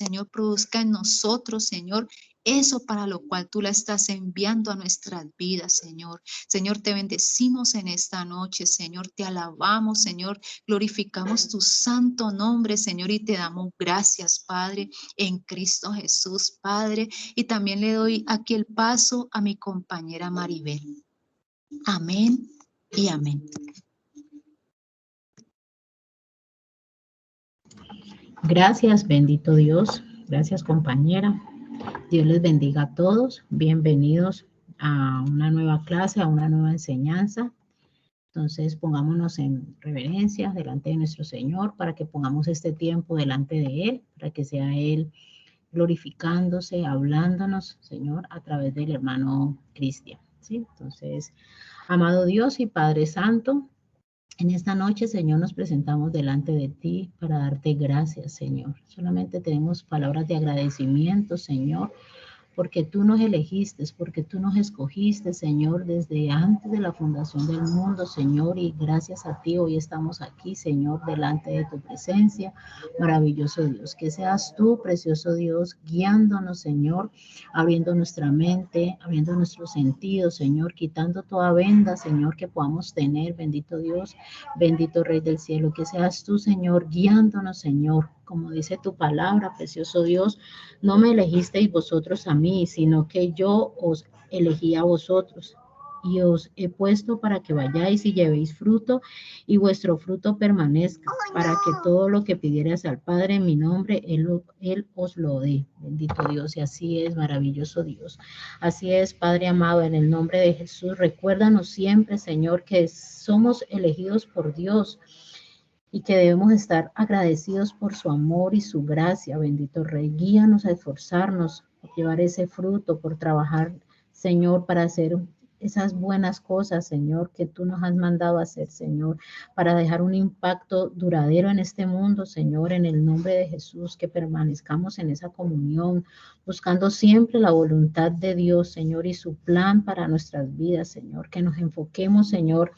Señor, produzca en nosotros, Señor, eso para lo cual tú la estás enviando a nuestras vidas, Señor. Señor, te bendecimos en esta noche, Señor, te alabamos, Señor, glorificamos tu santo nombre, Señor, y te damos gracias, Padre, en Cristo Jesús, Padre. Y también le doy aquí el paso a mi compañera Maribel. Amén y amén. Gracias, bendito Dios. Gracias, compañera. Dios les bendiga a todos. Bienvenidos a una nueva clase, a una nueva enseñanza. Entonces, pongámonos en reverencia delante de nuestro Señor para que pongamos este tiempo delante de Él, para que sea Él glorificándose, hablándonos, Señor, a través del hermano Cristian. ¿Sí? Entonces, amado Dios y Padre Santo, en esta noche, Señor, nos presentamos delante de ti para darte gracias, Señor. Solamente tenemos palabras de agradecimiento, Señor, porque tú nos elegiste, porque tú nos escogiste, Señor, desde antes de la fundación del mundo, Señor, y gracias a ti hoy estamos aquí, Señor, delante de tu presencia, maravilloso Dios. Que seas tú, precioso Dios, guiándonos, Señor, abriendo nuestra mente, abriendo nuestros sentidos, Señor, quitando toda venda, Señor, que podamos tener, bendito Dios, bendito Rey del cielo. Que seas tú, Señor, guiándonos, Señor, como dice tu palabra, precioso Dios. No me elegisteis vosotros a mí, sino que yo os elegí a vosotros y os he puesto para que vayáis y llevéis fruto y vuestro fruto permanezca, para que todo lo que pidieras al Padre en mi nombre, Él os lo dé. Bendito Dios, y así es, maravilloso Dios. Así es, Padre amado, en el nombre de Jesús, recuérdanos siempre, Señor, que somos elegidos por Dios y que debemos estar agradecidos por su amor y su gracia, bendito Rey. Guíanos a esforzarnos, a llevar ese fruto, por trabajar, Señor, para hacer esas buenas cosas, Señor, que tú nos has mandado a hacer, Señor, para dejar un impacto duradero en este mundo, Señor, en el nombre de Jesús, que permanezcamos en esa comunión, buscando siempre la voluntad de Dios, Señor, y su plan para nuestras vidas, Señor, que nos enfoquemos, Señor,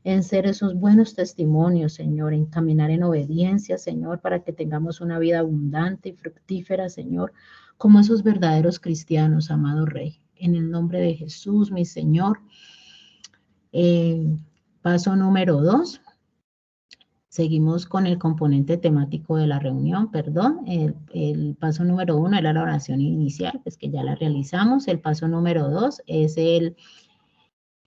en ser esos buenos testimonios, Señor, en caminar en obediencia, Señor, para que tengamos una vida abundante y fructífera, Señor, como esos verdaderos cristianos, amado Rey. En el nombre de Jesús, mi Señor. Paso número 2. Seguimos con el componente temático de la reunión, perdón. El paso número 1 era la oración inicial, pues que ya la realizamos. El paso número 2 es el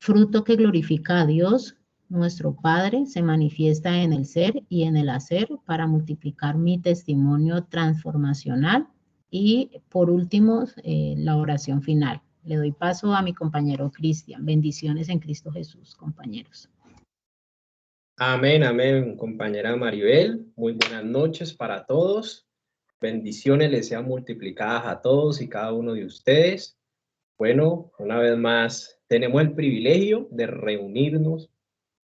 fruto que glorifica a Dios. Nuestro Padre se manifiesta en el ser y en el hacer para multiplicar mi testimonio transformacional. Y por último, la oración final. Le doy paso a mi compañero Cristian. Bendiciones en Cristo Jesús, compañeros. Amén, amén, compañera Maribel. Muy buenas noches para todos. Bendiciones les sean multiplicadas a todos y cada uno de ustedes. Bueno, una vez más, tenemos el privilegio de reunirnos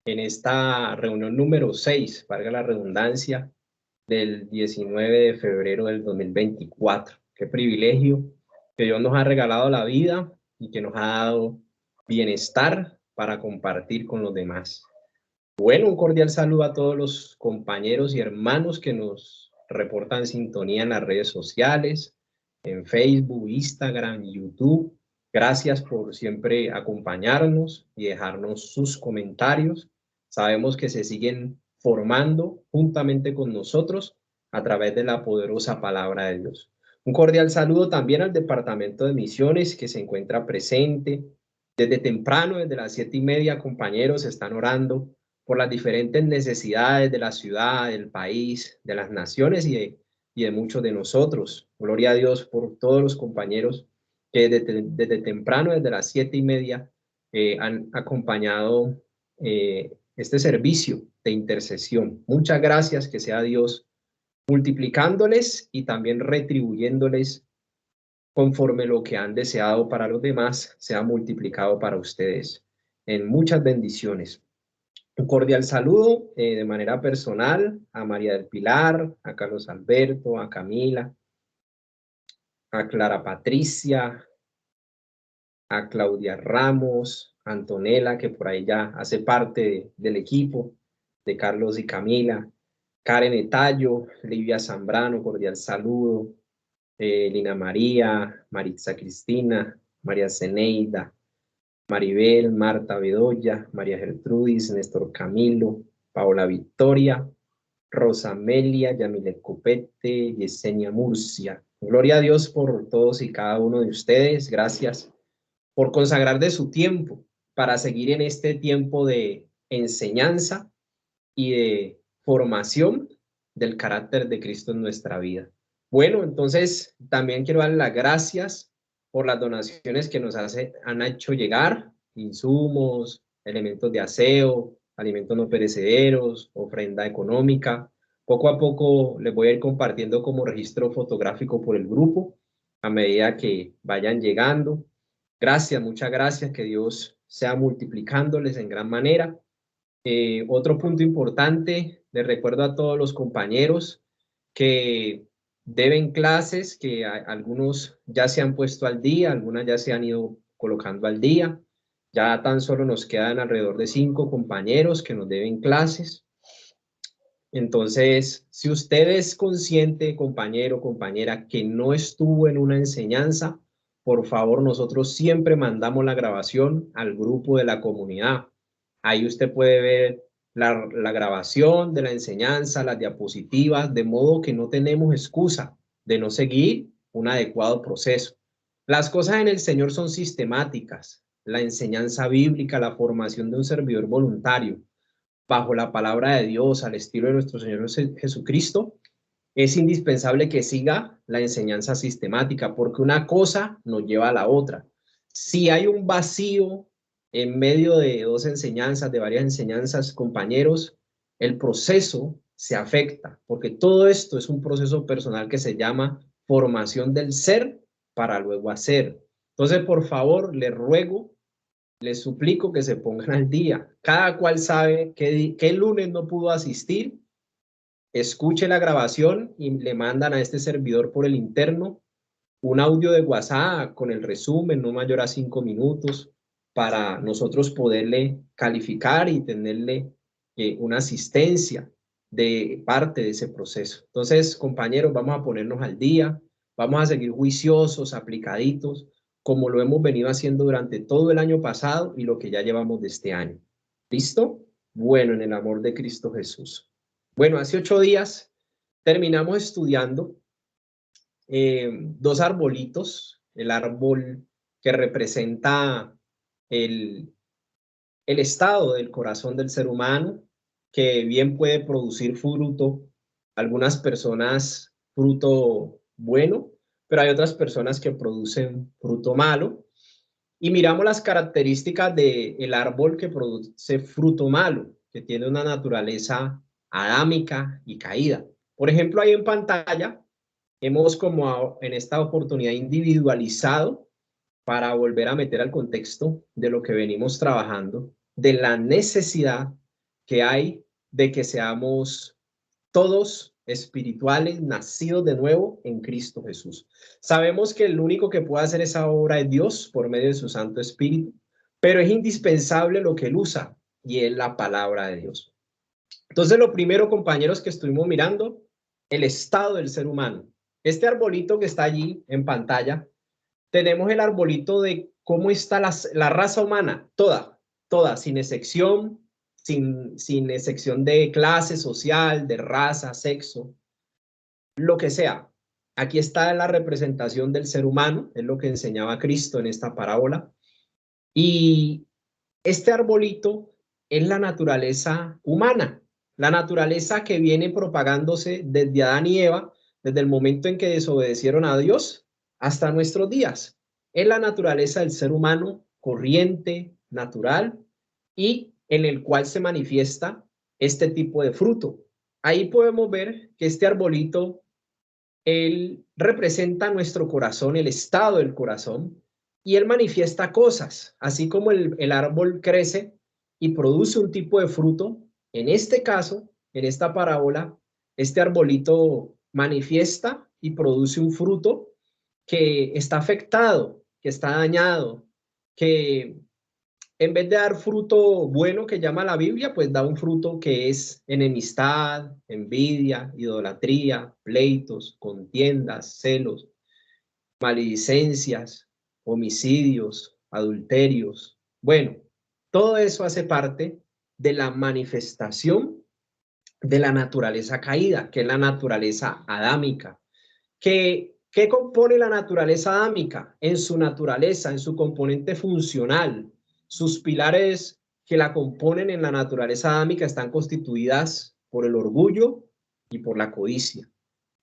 en esta reunión número 6, valga la redundancia, del 19 de febrero del 2024. Qué privilegio que Dios nos ha regalado la vida y que nos ha dado bienestar para compartir con los demás. Bueno, un cordial saludo a todos los compañeros y hermanos que nos reportan sintonía en las redes sociales, en Facebook, Instagram, YouTube. Gracias por siempre acompañarnos y dejarnos sus comentarios. Sabemos que se siguen formando juntamente con nosotros a través de la poderosa palabra de Dios. Un cordial saludo también al Departamento de Misiones que se encuentra presente. Desde temprano, desde las 7:30, compañeros están orando por las diferentes necesidades de la ciudad, del país, de las naciones y de muchos de nosotros. Gloria a Dios por todos los compañeros que desde temprano, desde las 7:30, han acompañado este servicio de intercesión. Muchas gracias, que sea Dios multiplicándoles y también retribuyéndoles conforme lo que han deseado para los demás sea multiplicado para ustedes en muchas bendiciones. Un cordial saludo de manera personal a María del Pilar, a Carlos Alberto, a Camila, a Clara Patricia, a Claudia Ramos, a Antonella, que por ahí ya hace parte del equipo de Carlos y Camila, Karen Etallo, Livia Zambrano, cordial saludo, Lina María, Maritza Cristina, María Zeneida, Maribel, Marta Bedoya, María Gertrudis, Néstor Camilo, Paola Victoria, Rosa Amelia, Yamile Copete, Yesenia Murcia. Gloria a Dios por todos y cada uno de ustedes. Gracias por consagrar de su tiempo para seguir en este tiempo de enseñanza y de formación del carácter de Cristo en nuestra vida. Bueno, entonces también quiero dar las gracias por las donaciones que nos han hecho llegar, insumos, elementos de aseo, alimentos no perecederos, ofrenda económica. Poco a poco les voy a ir compartiendo como registro fotográfico por el grupo a medida que vayan llegando. Gracias, muchas gracias, que Dios sea multiplicándoles en gran manera. Otro punto importante, les recuerdo a todos los compañeros que deben clases, que algunos ya se han puesto al día, algunas ya se han ido colocando al día. Ya tan solo nos quedan alrededor de 5 compañeros que nos deben clases. Entonces, si usted es consciente, compañero o compañera, que no estuvo en una enseñanza, por favor, nosotros siempre mandamos la grabación al grupo de la comunidad. Ahí usted puede ver la grabación de la enseñanza, las diapositivas, de modo que no tenemos excusa de no seguir un adecuado proceso. Las cosas en el Señor son sistemáticas. La enseñanza bíblica, la formación de un servidor voluntario, bajo la palabra de Dios, al estilo de nuestro Señor Jesucristo, es indispensable que siga la enseñanza sistemática, porque una cosa nos lleva a la otra. Si hay un vacío en medio de dos enseñanzas, de varias enseñanzas, compañeros, el proceso se afecta, porque todo esto es un proceso personal que se llama formación del ser para luego hacer. Entonces, por favor, les ruego, les suplico que se pongan al día. Cada cual sabe qué lunes no pudo asistir. Escuche la grabación y le mandan a este servidor por el interno un audio de WhatsApp con el resumen, no mayor a 5 minutos, para nosotros poderle calificar y tenerle una asistencia de parte de ese proceso. Entonces, compañeros, vamos a ponernos al día, vamos a seguir juiciosos, aplicaditos, como lo hemos venido haciendo durante todo el año pasado y lo que ya llevamos de este año. ¿Listo? Bueno, en el amor de Cristo Jesús. Bueno, hace 8 días terminamos estudiando 2 arbolitos, el árbol que representa el estado del corazón del ser humano, que bien puede producir fruto, algunas personas fruto bueno, pero hay otras personas que producen fruto malo. Y miramos las características del árbol que produce fruto malo, que tiene una naturaleza adámica y caída. Por ejemplo, ahí en pantalla hemos como en esta oportunidad individualizado para volver a meter al contexto de lo que venimos trabajando, de la necesidad que hay de que seamos todos espirituales, nacidos de nuevo en Cristo Jesús. Sabemos que el único que puede hacer esa obra es Dios por medio de su Santo Espíritu, pero es indispensable lo que Él usa y es la palabra de Dios. Entonces, lo primero, compañeros, que estuvimos mirando, el estado del ser humano. Este arbolito que está allí en pantalla, tenemos el arbolito de cómo está la raza humana, toda, sin excepción, sin excepción de clase social, de raza, sexo, lo que sea. Aquí está la representación del ser humano, es lo que enseñaba Cristo en esta parábola. Y este arbolito es la naturaleza humana, la naturaleza que viene propagándose desde Adán y Eva, desde el momento en que desobedecieron a Dios hasta nuestros días. Es la naturaleza del ser humano corriente, natural, y en el cual se manifiesta este tipo de fruto. Ahí podemos ver que este arbolito, él representa nuestro corazón, el estado del corazón, y él manifiesta cosas, así como el árbol crece y produce un tipo de fruto. En este caso, en esta parábola, este arbolito manifiesta y produce un fruto que está afectado, que está dañado, que en vez de dar fruto bueno que llama la Biblia, pues da un fruto que es enemistad, envidia, idolatría, pleitos, contiendas, celos. maledicencias, homicidios, adulterios. Bueno, todo eso hace parte de la manifestación de la naturaleza caída, que es la naturaleza adámica. ¿Qué compone la naturaleza adámica? En su naturaleza, en su componente funcional, sus pilares que la componen en la naturaleza adámica están constituidas por el orgullo y por la codicia.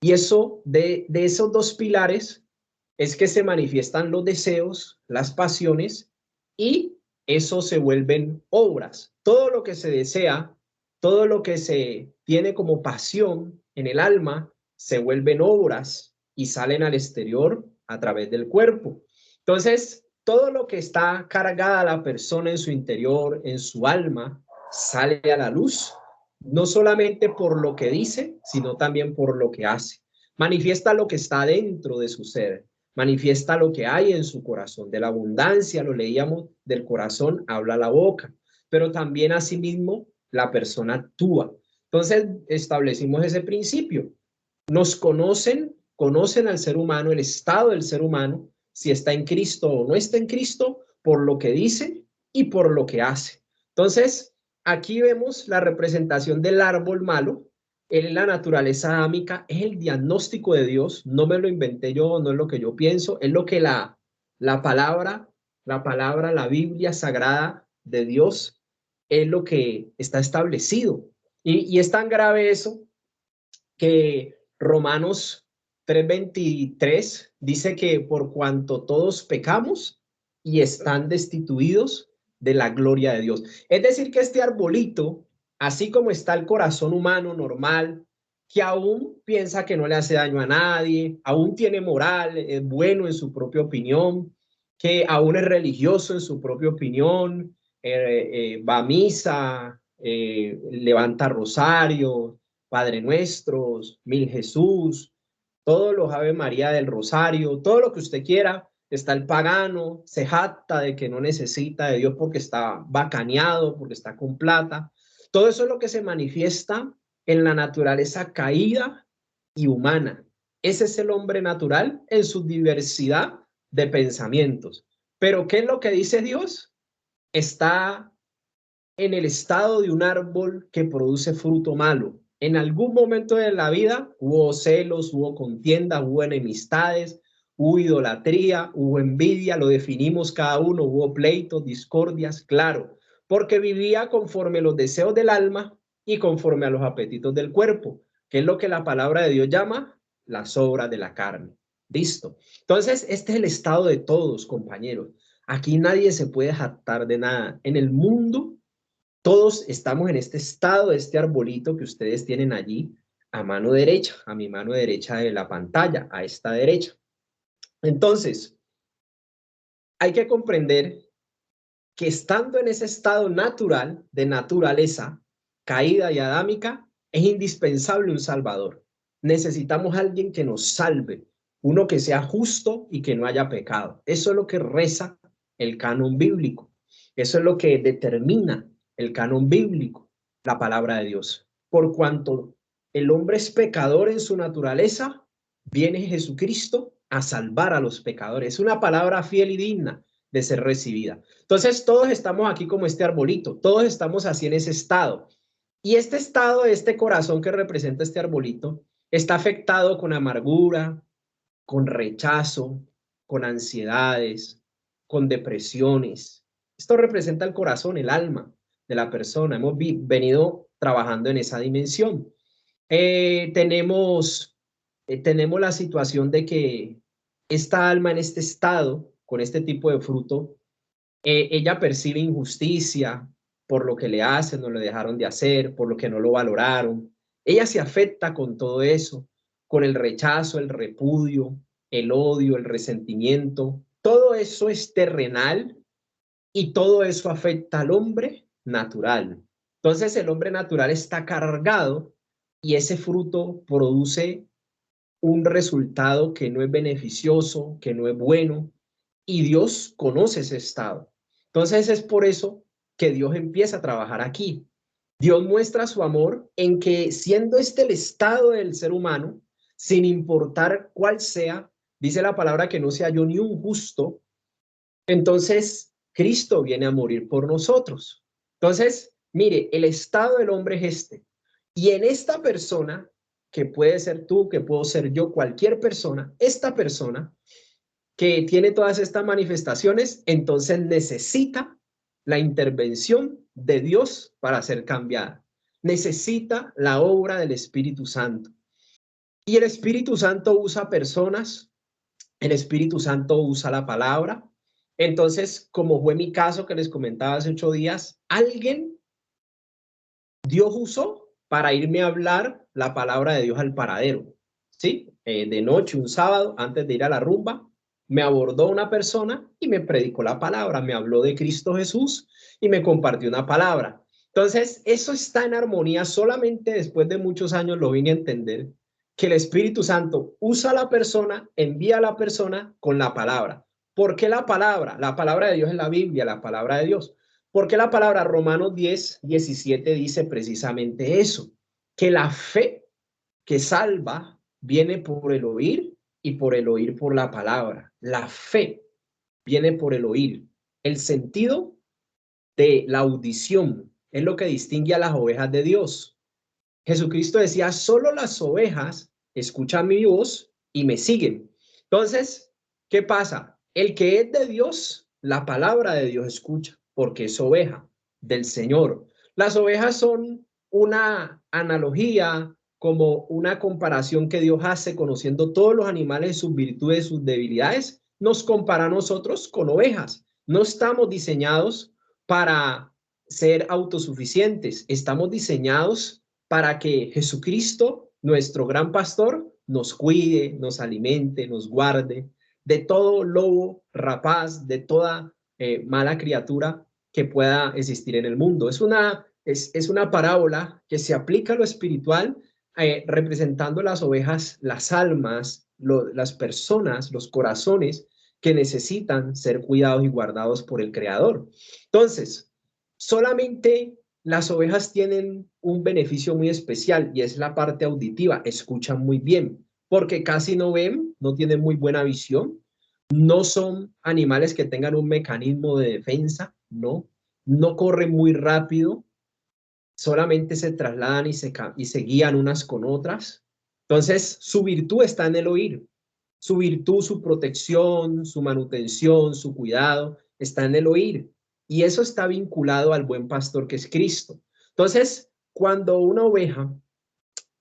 Y eso, de esos dos pilares, es que se manifiestan los deseos, las pasiones, y eso se vuelven obras. Todo lo que se desea, todo lo que se tiene como pasión en el alma, se vuelven obras y salen al exterior a través del cuerpo. Entonces, todo lo que está cargada la persona en su interior, en su alma, sale a la luz, no solamente por lo que dice, sino también por lo que hace. Manifiesta lo que está dentro de su ser, manifiesta lo que hay en su corazón. De la abundancia, lo leíamos, del corazón habla la boca, pero también asimismo la persona actúa. Entonces establecimos ese principio. Nos conocen al ser humano, el estado del ser humano, si está en Cristo o no está en Cristo, por lo que dice y por lo que hace. Entonces, aquí vemos la representación del árbol malo. En la naturaleza adámica, es el diagnóstico de Dios, no me lo inventé yo, no es lo que yo pienso, es lo que la palabra, la Biblia sagrada de Dios, es lo que está establecido. Y es tan grave eso que Romanos 3:23 dice que por cuanto todos pecamos y están destituidos de la gloria de Dios. Es decir, que este arbolito, así como está el corazón humano normal, que aún piensa que no le hace daño a nadie, aún tiene moral, es bueno en su propia opinión, que aún es religioso en su propia opinión, va a misa, levanta rosario, Padre Nuestros, Mil Jesús, todos los Ave María del Rosario, todo lo que usted quiera. Está el pagano, se jacta de que no necesita de Dios porque está bacaneado, porque está con plata. Todo eso es lo que se manifiesta en la naturaleza caída y humana. Ese es el hombre natural en su diversidad de pensamientos. Pero ¿qué es lo que dice Dios? Está en el estado de un árbol que produce fruto malo. En algún momento de la vida hubo celos, hubo contienda, hubo enemistades, hubo idolatría, hubo envidia, lo definimos cada uno, hubo pleitos, discordias, claro, porque vivía conforme los deseos del alma y conforme a los apetitos del cuerpo, que es lo que la palabra de Dios llama las obras de la carne. Listo. Entonces, este es el estado de todos, compañeros. Aquí nadie se puede jactar de nada. En el mundo todos estamos en este estado, este arbolito que ustedes tienen allí a mano derecha, a mi mano derecha de la pantalla, a esta derecha. Entonces, hay que comprender que estando en ese estado natural, de naturaleza, caída y adámica, es indispensable un salvador. Necesitamos a alguien que nos salve, uno que sea justo y que no haya pecado. Eso es lo que reza el canon bíblico. Eso es lo que determina el canon bíblico, la palabra de Dios. Por cuanto el hombre es pecador en su naturaleza, viene Jesucristo a salvar a los pecadores. Es una palabra fiel y digna de ser recibida. Entonces, todos estamos aquí como este arbolito, todos estamos así en ese estado. Y este estado, este corazón que representa este arbolito, está afectado con amargura, con rechazo, con ansiedades, con depresiones. Esto representa el corazón, el alma de la persona. Hemos venido trabajando en esa dimensión. Tenemos la situación de que esta alma en este estado, con este tipo de fruto, ella percibe injusticia por lo que le hacen, no le dejaron de hacer, por lo que no lo valoraron. Ella se afecta con todo eso, con el rechazo, el repudio, el odio, el resentimiento. Todo eso es terrenal y todo eso afecta al hombre natural. Entonces el hombre natural está cargado y ese fruto produce un resultado que no es beneficioso, que no es bueno, y Dios conoce ese estado. Entonces es por eso que Dios empieza a trabajar aquí. Dios muestra su amor en que siendo este el estado del ser humano, sin importar cuál sea, Dice la palabra que no se halló ni un justo. Entonces, Cristo viene a morir por nosotros. Entonces, mire, el estado del hombre es este. Y en esta persona, que puede ser tú, que puedo ser yo, cualquier persona, esta persona que tiene todas estas manifestaciones, entonces necesita la intervención de Dios para ser cambiada. Necesita la obra del Espíritu Santo. Y el Espíritu Santo usa personas, el Espíritu Santo usa la palabra. Entonces, como fue mi caso que les comentaba hace 8 días, alguien Dios usó para irme a hablar la palabra de Dios al paradero. ¿Sí? De noche, un sábado, antes de ir a la rumba, me abordó una persona y me predicó la palabra, me habló de Cristo Jesús y me compartió una palabra. Entonces, eso está en armonía. Solamente después de muchos años lo vine a entender, que el Espíritu Santo usa a la persona, envía a la persona con la palabra. ¿Por qué la palabra? La palabra de Dios es la Biblia, la palabra de Dios. Porque la palabra Romanos 10:17 dice precisamente eso, que la fe que salva viene por el oír y por el oír por la palabra. La fe viene por el oír. El sentido de la audición es lo que distingue a las ovejas de Dios. Jesucristo decía, solo las ovejas escuchan mi voz y me siguen. Entonces, ¿qué pasa? El que es de Dios, la palabra de Dios escucha, porque es oveja del Señor. Las ovejas son una analogía, como una comparación que Dios hace conociendo todos los animales, sus virtudes, sus debilidades. Nos compara a nosotros con ovejas. No estamos diseñados para ser autosuficientes, estamos diseñados para que Jesucristo, nuestro gran pastor, nos cuide, nos alimente, nos guarde de todo lobo rapaz, de toda mala criatura que pueda existir en el mundo. Es una parábola que se aplica a lo espiritual, representando las ovejas, las almas, las personas, los corazones que necesitan ser cuidados y guardados por el Creador. Entonces, solamente las ovejas tienen un beneficio muy especial y es la parte auditiva. Escuchan muy bien porque casi no ven, no tienen muy buena visión, no son animales que tengan un mecanismo de defensa, no corren muy rápido, solamente se trasladan y se guían unas con otras. Entonces, su virtud está en el oír. Su virtud, su protección, su manutención, su cuidado, está en el oír. Y eso está vinculado al buen pastor que es Cristo. Entonces, cuando una oveja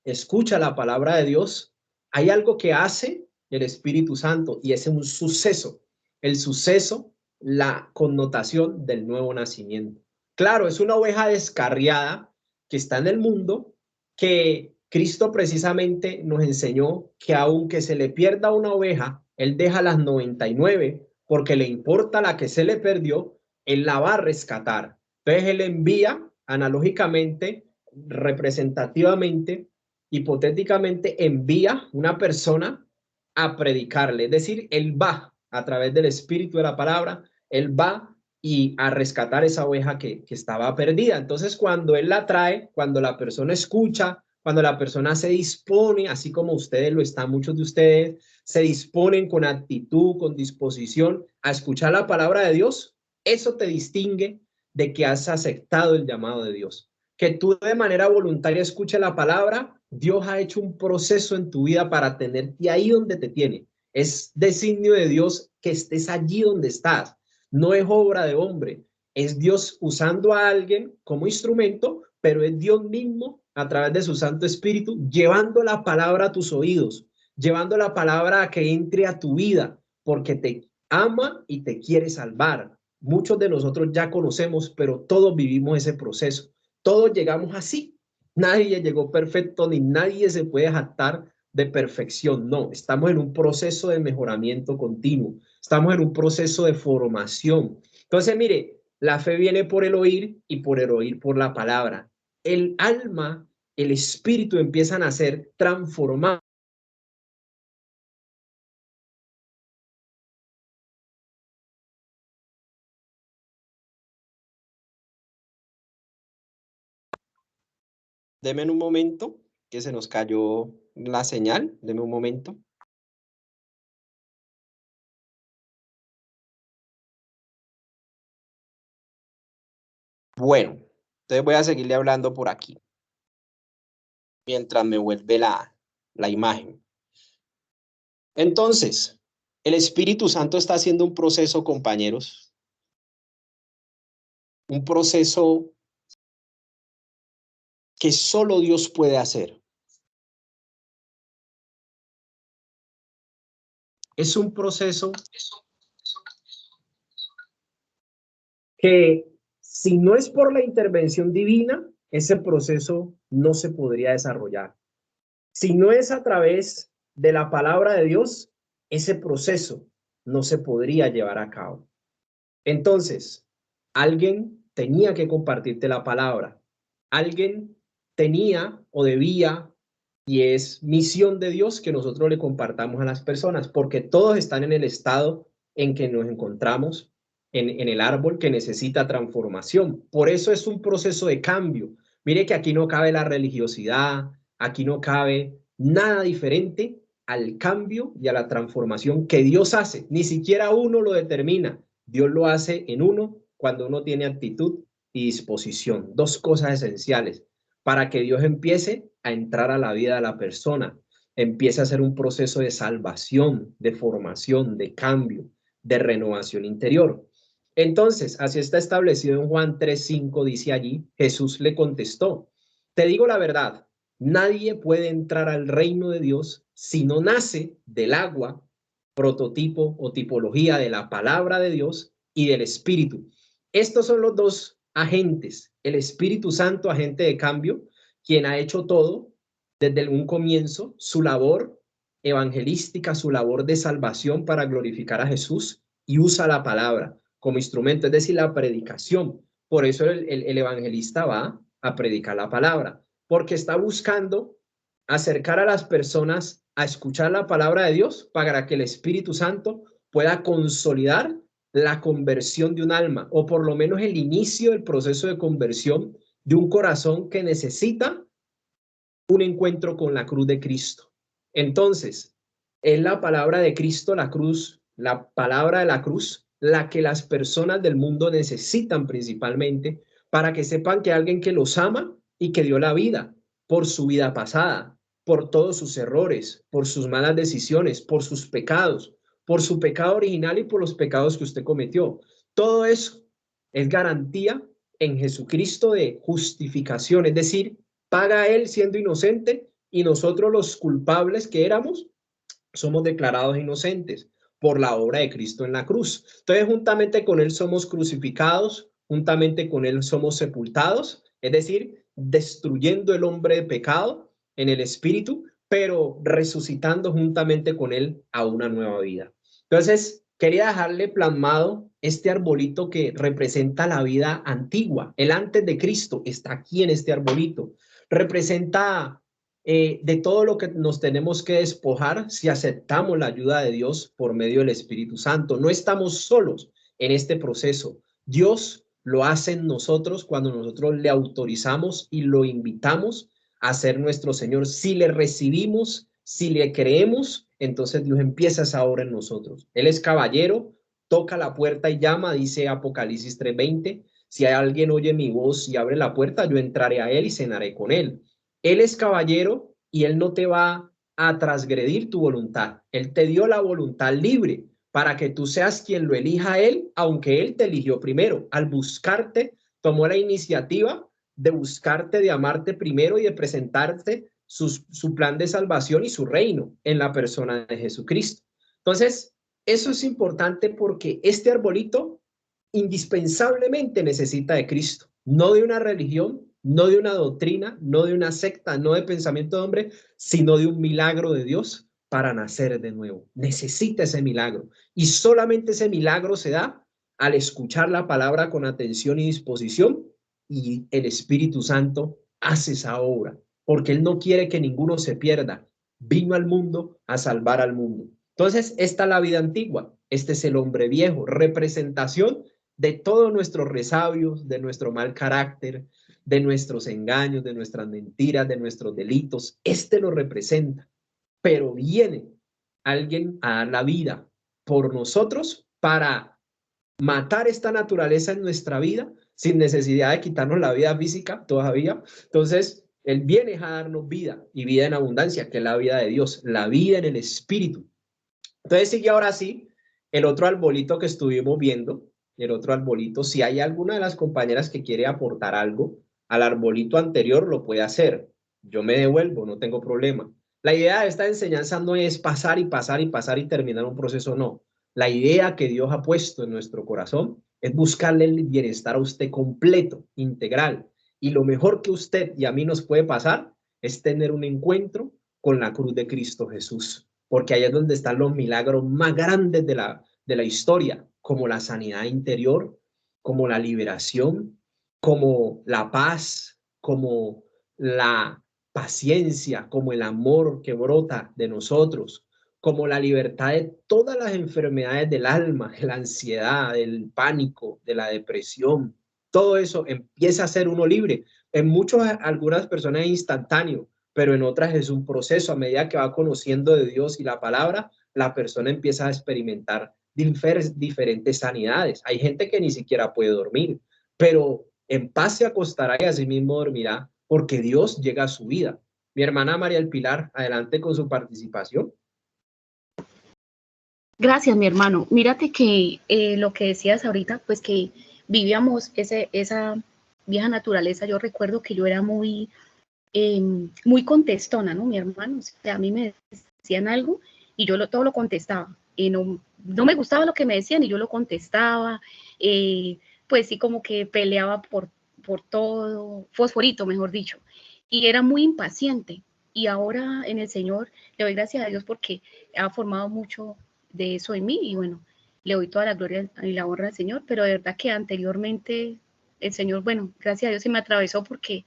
escucha la palabra de Dios, hay algo que hace el Espíritu Santo y es un suceso. El suceso, la connotación del nuevo nacimiento. Claro, es una oveja descarriada que está en el mundo, que Cristo precisamente nos enseñó que aunque se le pierda una oveja, Él deja las 99 porque le importa la que se le perdió, Él la va a rescatar. Entonces Él envía analógicamente, representativamente, hipotéticamente envía una persona a predicarle, es decir, Él va a través del espíritu de la palabra, Él va y a rescatar esa oveja que estaba perdida. Entonces, cuando Él la trae, cuando la persona escucha, cuando la persona se dispone, así como ustedes lo están, muchos de ustedes se disponen con actitud, con disposición a escuchar la palabra de Dios, eso te distingue de que has aceptado el llamado de Dios. Que tú de manera voluntaria escuches la palabra, Dios ha hecho un proceso en tu vida para tenerte ahí donde te tiene. Es designio de Dios que estés allí donde estás. No es obra de hombre. Es Dios usando a alguien como instrumento, pero es Dios mismo a través de su Santo Espíritu llevando la palabra a tus oídos, llevando la palabra a que entre a tu vida, porque te ama y te quiere salvar. Muchos de nosotros ya conocemos, pero todos vivimos ese proceso. Todos llegamos así. Nadie llegó perfecto, ni nadie se puede jactar de perfección. No, estamos en un proceso de mejoramiento continuo. Estamos en un proceso de formación. Entonces, mire, la fe viene por el oír y por el oír por la palabra. El alma, el espíritu empiezan a ser transformados. Deme un momento, que se nos cayó la señal. Deme un momento. Bueno, entonces voy a seguirle hablando por aquí, mientras me vuelve la imagen. Entonces, el Espíritu Santo está haciendo un proceso, compañeros, un proceso que solo Dios puede hacer. Es un proceso que, si no es por la intervención divina, ese proceso no se podría desarrollar. Si no es a través de la palabra de Dios, ese proceso no se podría llevar a cabo. Entonces, alguien tenía que compartirte la palabra. Alguien tenía o debía, y es misión de Dios que nosotros le compartamos a las personas, porque todos están en el estado en que nos encontramos, en el árbol que necesita transformación. Por eso es un proceso de cambio. Mire que aquí no cabe la religiosidad, aquí no cabe nada diferente al cambio y a la transformación que Dios hace. Ni siquiera uno lo determina. Dios lo hace en uno cuando uno tiene actitud y disposición. Dos cosas esenciales para que Dios empiece a entrar a la vida de la persona, empiece a hacer un proceso de salvación, de formación, de cambio, de renovación interior. Entonces, así está establecido en Juan 3:5, dice allí, Jesús le contestó, te digo la verdad, nadie puede entrar al reino de Dios si no nace del agua, prototipo o tipología de la palabra de Dios y del Espíritu. Estos son los dos agentes, el Espíritu Santo, agente de cambio, quien ha hecho todo desde un comienzo, su labor evangelística, su labor de salvación para glorificar a Jesús, y usa la palabra como instrumento, es decir, la predicación. Por eso el evangelista va a predicar la palabra, porque está buscando acercar a las personas a escuchar la palabra de Dios para que el Espíritu Santo pueda consolidar la conversión de un alma, o por lo menos el inicio del proceso de conversión de un corazón que necesita un encuentro con la cruz de Cristo. Entonces, es la palabra de Cristo, la cruz, la palabra de la cruz, la que las personas del mundo necesitan principalmente para que sepan que alguien que los ama y que dio la vida por su vida pasada, por todos sus errores, por sus malas decisiones, por sus pecados, por su pecado original y por los pecados que usted cometió. Todo eso es garantía en Jesucristo de justificación, es decir, paga él siendo inocente y nosotros los culpables que éramos somos declarados inocentes por la obra de Cristo en la cruz. Entonces, juntamente con él somos crucificados, juntamente con él somos sepultados, es decir, destruyendo el hombre de pecado en el espíritu, pero resucitando juntamente con él a una nueva vida. Entonces, quería dejarle plasmado este arbolito que representa la vida antigua. El antes de Cristo está aquí en este arbolito. Representa de todo lo que nos tenemos que despojar si aceptamos la ayuda de Dios por medio del Espíritu Santo. No estamos solos en este proceso. Dios lo hace en nosotros cuando nosotros le autorizamos y lo invitamos a ser nuestro Señor. Si le recibimos, si le creemos, entonces Dios empieza esa obra en nosotros. Él es caballero, toca la puerta y llama, dice Apocalipsis 3:20. Si alguien oye mi voz y abre la puerta, yo entraré a él y cenaré con él. Él es caballero y él no te va a transgredir tu voluntad. Él te dio la voluntad libre para que tú seas quien lo elija a él, aunque él te eligió primero. Al buscarte, tomó la iniciativa de buscarte, de amarte primero y de presentarte su plan de salvación y su reino en la persona de Jesucristo. Entonces, eso es importante porque este arbolito indispensablemente necesita de Cristo, no de una religión, no de una doctrina, no de una secta, no de pensamiento de hombre, sino de un milagro de Dios para nacer de nuevo. Necesita ese milagro y solamente ese milagro se da al escuchar la palabra con atención y disposición, y el Espíritu Santo hace esa obra porque Él no quiere que ninguno se pierda. Vino al mundo a salvar al mundo. Entonces, esta es la vida antigua. Este es el hombre viejo, representación de todos nuestros resabios, de nuestro mal carácter, de nuestros engaños, de nuestras mentiras, de nuestros delitos. Este lo representa, pero viene alguien a dar la vida por nosotros para matar esta naturaleza en nuestra vida sin necesidad de quitarnos la vida física todavía. Entonces, Él viene a darnos vida y vida en abundancia, que es la vida de Dios, la vida en el Espíritu. Entonces sigue ahora sí el otro arbolito que estuvimos viendo, el otro arbolito. Si hay alguna de las compañeras que quiere aportar algo al arbolito anterior, lo puede hacer. Yo me devuelvo, no tengo problema. La idea de esta enseñanza no es pasar y pasar y pasar y terminar un proceso, no. La idea que Dios ha puesto en nuestro corazón es buscarle el bienestar a usted completo, integral. Y lo mejor que usted y a mí nos puede pasar es tener un encuentro con la cruz de Cristo Jesús, porque ahí es donde están los milagros más grandes de la historia, como la sanidad interior, como la liberación, como la paz, como la paciencia, como el amor que brota de nosotros, como la libertad de todas las enfermedades del alma, de la ansiedad, del pánico, de la depresión. Todo eso empieza a ser uno libre. En algunas personas es instantáneo, pero en otras es un proceso. A medida que va conociendo de Dios y la palabra, la persona empieza a experimentar diferentes sanidades. Hay gente que ni siquiera puede dormir, pero en paz se acostará y así mismo dormirá, porque Dios llega a su vida. Mi hermana María del Pilar, adelante con su participación. Gracias, mi hermano. Mírate que lo que decías ahorita, pues que vivíamos esa vieja naturaleza. Yo recuerdo que yo era muy contestona, ¿no, mi hermano? O sea, a mí me decían algo y yo todo lo contestaba. Y no me gustaba lo que me decían y yo lo contestaba. Pues sí, como que peleaba por todo, fosforito, mejor dicho. Y era muy impaciente. Y ahora en el Señor le doy gracias a Dios porque ha formado mucho de eso en mí y bueno, le doy toda la gloria y la honra al Señor, pero de verdad que anteriormente el Señor, bueno, gracias a Dios se me atravesó porque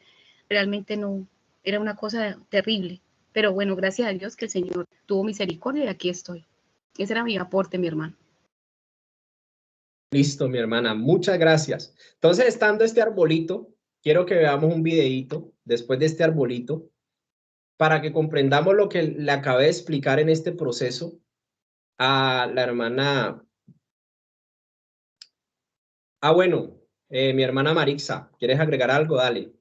realmente no, era una cosa terrible, pero bueno, gracias a Dios que el Señor tuvo misericordia y aquí estoy. Ese era mi aporte, mi hermano. Listo, mi hermana, muchas gracias. Entonces, estando este arbolito, quiero que veamos un videíto después de este arbolito para que comprendamos lo que le acabé de explicar en este proceso a la hermana. Bueno, mi hermana Marixa, ¿quieres agregar algo? Dale.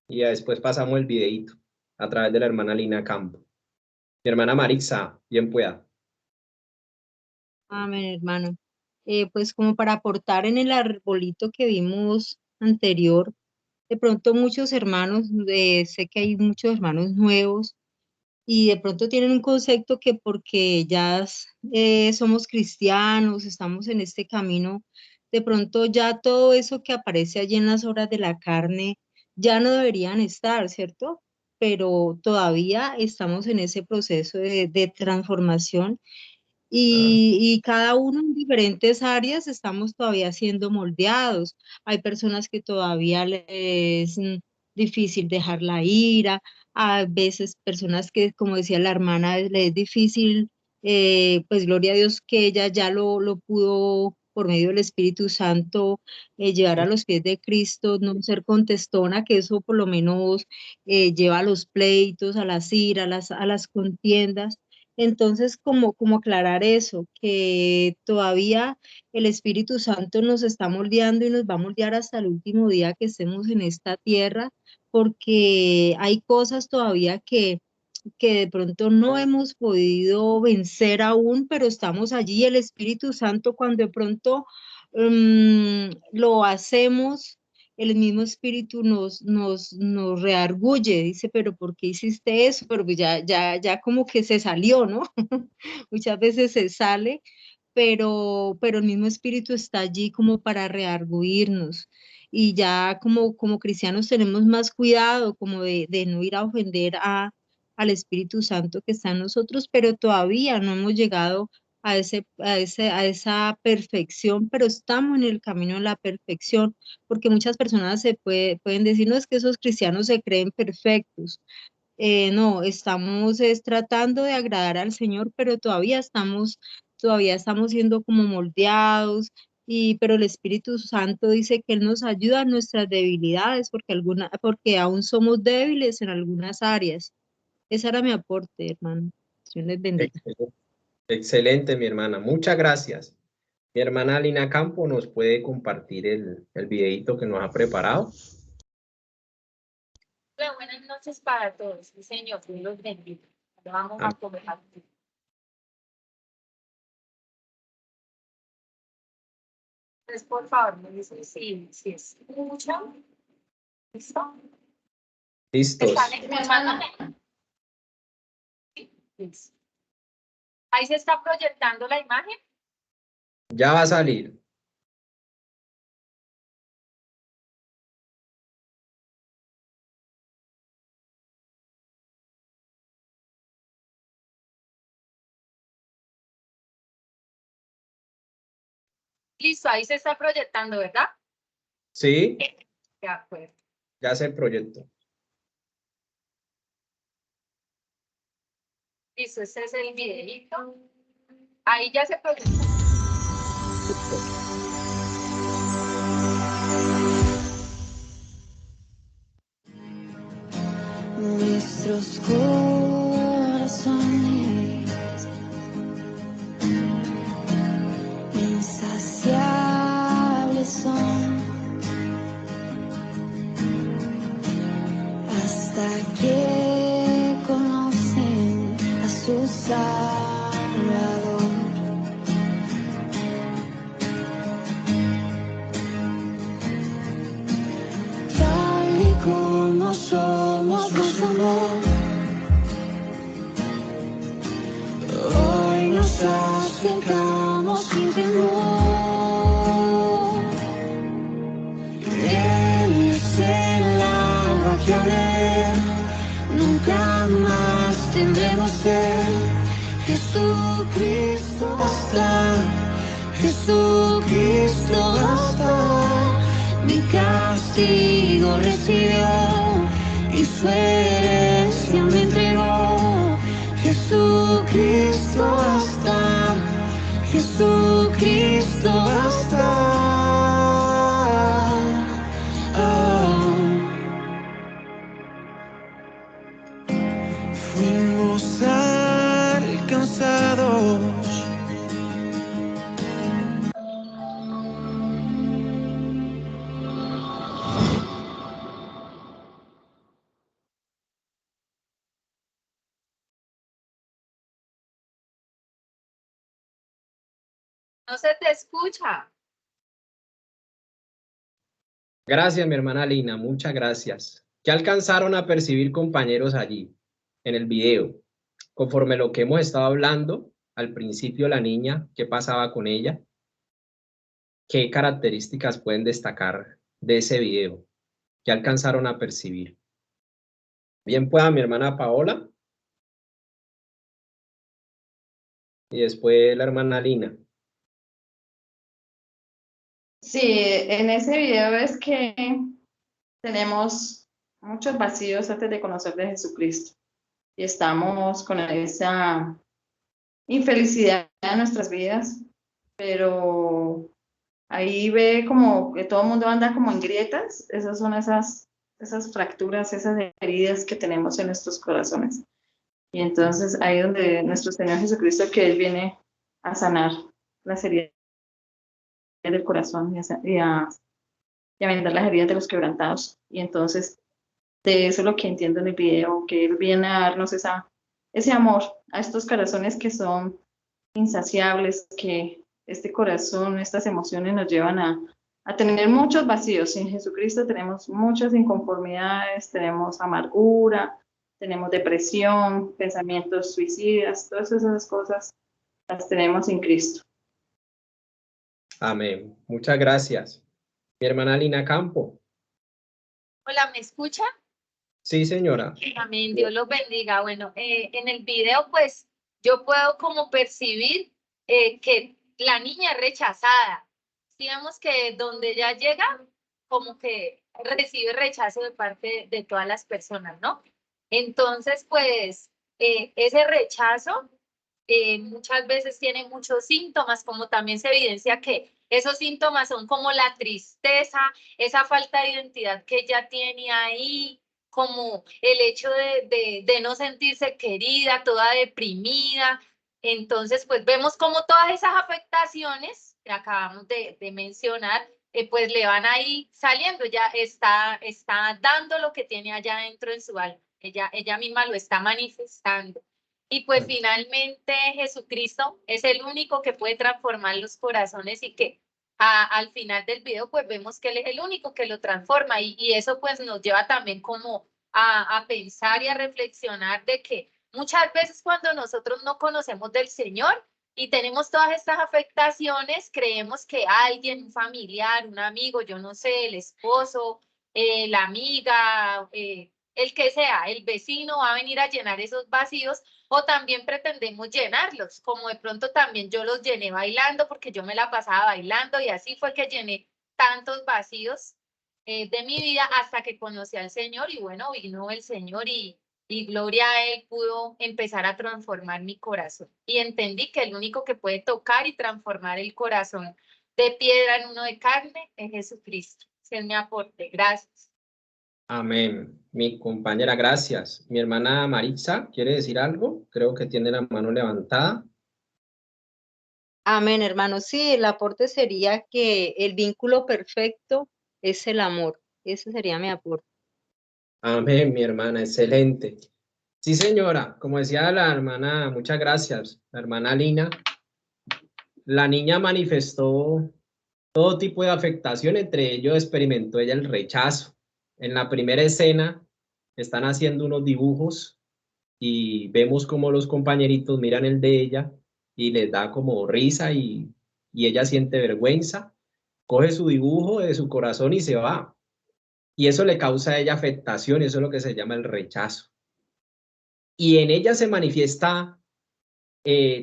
Y después pasamos el videíto a través de la hermana Lina Campo. Mi hermana Marixa, bien pueda. Amén, hermano. Pues como para aportar en el arbolito que vimos anterior, de pronto muchos hermanos, sé que hay muchos hermanos nuevos y de pronto tienen un concepto que porque ya somos cristianos, estamos en este camino, de pronto ya todo eso que aparece allí en las obras de la carne ya no deberían estar, ¿cierto? Pero todavía estamos en ese proceso de transformación y cada uno en diferentes áreas estamos todavía siendo moldeados. Hay personas que todavía les es difícil dejar la ira, a veces personas que, como decía la hermana, le es difícil, pues gloria a Dios que ella ya lo pudo por medio del Espíritu Santo llevar a los pies de Cristo, no ser contestona, que eso por lo menos lleva a los pleitos, a las iras, a las contiendas. Entonces, como aclarar eso, que todavía el Espíritu Santo nos está moldeando y nos va a moldear hasta el último día que estemos en esta tierra, porque hay cosas todavía que de pronto no hemos podido vencer aún, pero estamos allí. El Espíritu Santo, cuando de pronto lo hacemos, el mismo Espíritu nos reargulle, dice, pero ¿por qué hiciste eso? Pero pues ya como que se salió, ¿no? Muchas veces se sale, pero el mismo Espíritu está allí como para rearguirnos. Y ya como cristianos tenemos más cuidado como de no ir a ofender al Espíritu Santo que está en nosotros, pero todavía no hemos llegado a esa perfección, pero estamos en el camino de la perfección, porque muchas personas pueden decir, no, es que esos cristianos se creen perfectos. No, estamos tratando de agradar al Señor, pero todavía estamos siendo como moldeados, pero el Espíritu Santo dice que Él nos ayuda en nuestras debilidades, porque aún somos débiles en algunas áreas. Ese era mi aporte, hermano. Dios les bendiga. Excelente, excelente, mi hermana. Muchas gracias. Mi hermana Lina Campo nos puede compartir el videito que nos ha preparado. Bueno, buenas noches para todos. Sí, señor, Dios los bendiga. Vamos a comer aquí. Pues, por favor, me dicen si escucha. ¿Listo? Listos. ¿Están escuchando? Sí, listo. Ahí se está proyectando la imagen. Ya va a salir. Listo, ahí se está proyectando, ¿verdad? Sí, De acuerdo. ya se proyectó. Listo, este es el videito. Ahí ya se proyectó. Nuestros corazones insaciables son hasta que conocen a su Salvador. Tal y como somos, nos amó. Hoy nos acercamos sin temor. Él es el agua que a beber, nunca más tendremos sed. Jesucristo basta, Jesucristo basta. Mi castigo recibió y su herencia me entregó. Jesucristo basta, Jesucristo basta. Fuimos alcanzados. No se te escucha. Gracias, mi hermana Lina, muchas gracias. ¿Qué alcanzaron a percibir, compañeros, allí en el video? Conforme lo que hemos estado hablando al principio, la niña, ¿qué pasaba con ella? ¿Qué características pueden destacar de ese video? ¿Qué alcanzaron a percibir? Bien pueda mi hermana Paola y después la hermana Lina. Sí, en ese video es que tenemos muchos vacíos antes de conocer de Jesucristo y estamos con esa infelicidad en nuestras vidas, pero ahí ve como que todo el mundo anda como en grietas. Esas son esas fracturas, esas heridas que tenemos en nuestros corazones. Y entonces ahí donde nuestro Señor Jesucristo, que Él viene a sanar las heridas del corazón y a vendar las heridas de los quebrantados. Y entonces de eso es lo que entiendo en el video, que Él viene a darnos ese amor a estos corazones que son insaciables, que este corazón, estas emociones nos llevan a tener muchos vacíos. Sin Jesucristo tenemos muchas inconformidades, tenemos amargura, tenemos depresión, pensamientos suicidas, todas esas cosas las tenemos sin Cristo. Amén. Muchas gracias. Mi hermana Lina Campo. Hola, ¿me escucha? Sí, señora. Amén, Dios los bendiga. Bueno, en el video, pues, yo puedo como percibir que la niña es rechazada. Digamos que donde ella llega, como que recibe rechazo de parte de todas las personas, ¿no? Entonces, pues, ese rechazo muchas veces tiene muchos síntomas, como también se evidencia que esos síntomas son como la tristeza, esa falta de identidad que ella tiene ahí, como el hecho de no sentirse querida, toda deprimida. Entonces, pues vemos como todas esas afectaciones que acabamos de mencionar, pues le van ahí saliendo, ya está dando lo que tiene allá dentro en su alma, ella misma lo está manifestando. Y pues finalmente Jesucristo es el único que puede transformar los corazones y que al final del video pues vemos que Él es el único que lo transforma y eso pues nos lleva también como a pensar y a reflexionar de que muchas veces cuando nosotros no conocemos del Señor y tenemos todas estas afectaciones, creemos que alguien, un familiar, un amigo, yo no sé, el esposo, la amiga, el que sea, el vecino va a venir a llenar esos vacíos o también pretendemos llenarlos, como de pronto también yo los llené bailando porque yo me la pasaba bailando y así fue que llené tantos vacíos de mi vida hasta que conocí al Señor y bueno, vino el Señor y gloria a Él pudo empezar a transformar mi corazón. Y entendí que el único que puede tocar y transformar el corazón de piedra en uno de carne es Jesucristo. Ese es mi aporte. Gracias. Amén. Mi compañera, gracias. Mi hermana Maritza, ¿quiere decir algo? Creo que tiene la mano levantada. Amén, hermano. Sí, el aporte sería que el vínculo perfecto es el amor. Ese sería mi aporte. Amén, mi hermana, excelente. Sí, señora, como decía la hermana, muchas gracias, la hermana Lina. La niña manifestó todo tipo de afectación, entre ellos experimentó ella el rechazo. En la primera escena están haciendo unos dibujos y vemos como los compañeritos miran el de ella y les da como risa y ella siente vergüenza, coge su dibujo de su corazón y se va. Y eso le causa a ella afectación, eso es lo que se llama el rechazo. Y en ella se manifiesta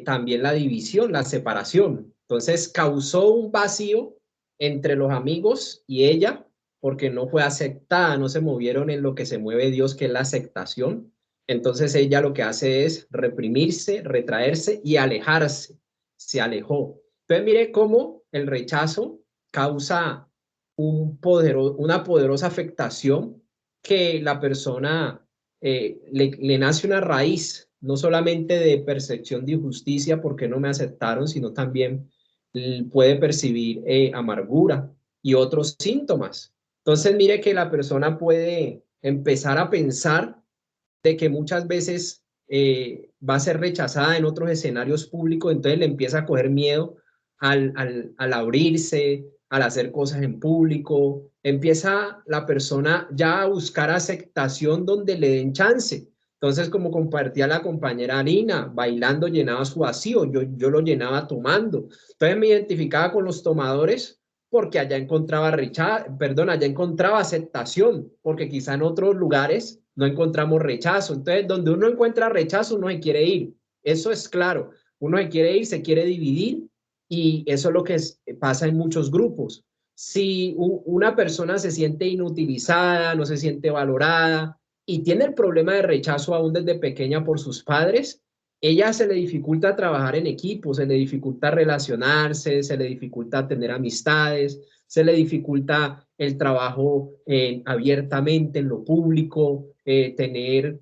también la división, la separación. Entonces causó un vacío entre los amigos y ella, porque no fue aceptada, no se movieron en lo que se mueve Dios, que es la aceptación. Entonces ella lo que hace es reprimirse, retraerse y alejarse. Se alejó. Entonces mire cómo el rechazo causa una poderosa afectación que la persona le nace una raíz, no solamente de percepción de injusticia porque no me aceptaron, sino también puede percibir amargura y otros síntomas. Entonces mire que la persona puede empezar a pensar de que muchas veces va a ser rechazada en otros escenarios públicos, entonces le empieza a coger miedo al abrirse, al hacer cosas en público, empieza la persona ya a buscar aceptación donde le den chance. Entonces, como compartía la compañera Alina, bailando llenaba su vacío, yo lo llenaba tomando. Entonces me identificaba con los tomadores porque allá encontraba allá encontraba aceptación, porque quizá en otros lugares no encontramos rechazo. Entonces, donde uno encuentra rechazo, uno se quiere ir. Eso es claro. Uno se quiere ir, se quiere dividir y eso es lo que pasa en muchos grupos. Si una persona se siente inutilizada, no se siente valorada y tiene el problema de rechazo aún desde pequeña por sus padres, ella se le dificulta trabajar en equipo, se le dificulta relacionarse, se le dificulta tener amistades, se le dificulta el trabajo abiertamente en lo público, tener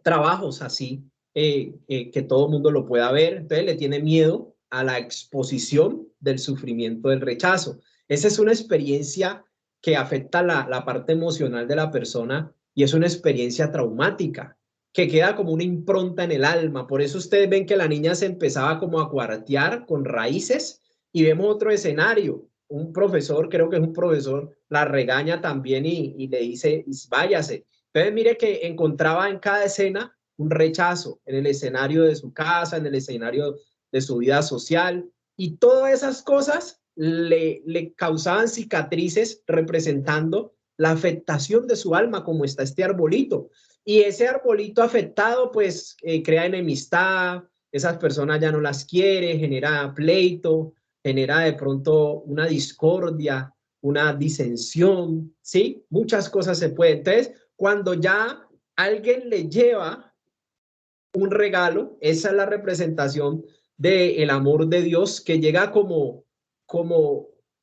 trabajos así, que todo el mundo lo pueda ver. Entonces le tiene miedo a la exposición del sufrimiento del rechazo. Esa es una experiencia que afecta la parte emocional de la persona y es una experiencia traumática que queda como una impronta en el alma. Por eso ustedes ven que la niña se empezaba como a cuartear con raíces y vemos otro escenario. Un profesor, creo que es un profesor, la regaña también y le dice, váyase. Entonces mire que encontraba en cada escena un rechazo, en el escenario de su casa, en el escenario de su vida social, y todas esas cosas le causaban cicatrices representando la afectación de su alma, como está este arbolito. Y ese arbolito afectado pues crea enemistad, esas personas ya no las quiere, genera pleito, genera de pronto una discordia, una disensión, ¿sí? Muchas cosas se pueden. Entonces, cuando ya alguien le lleva un regalo, esa es la representación del amor de Dios que llega como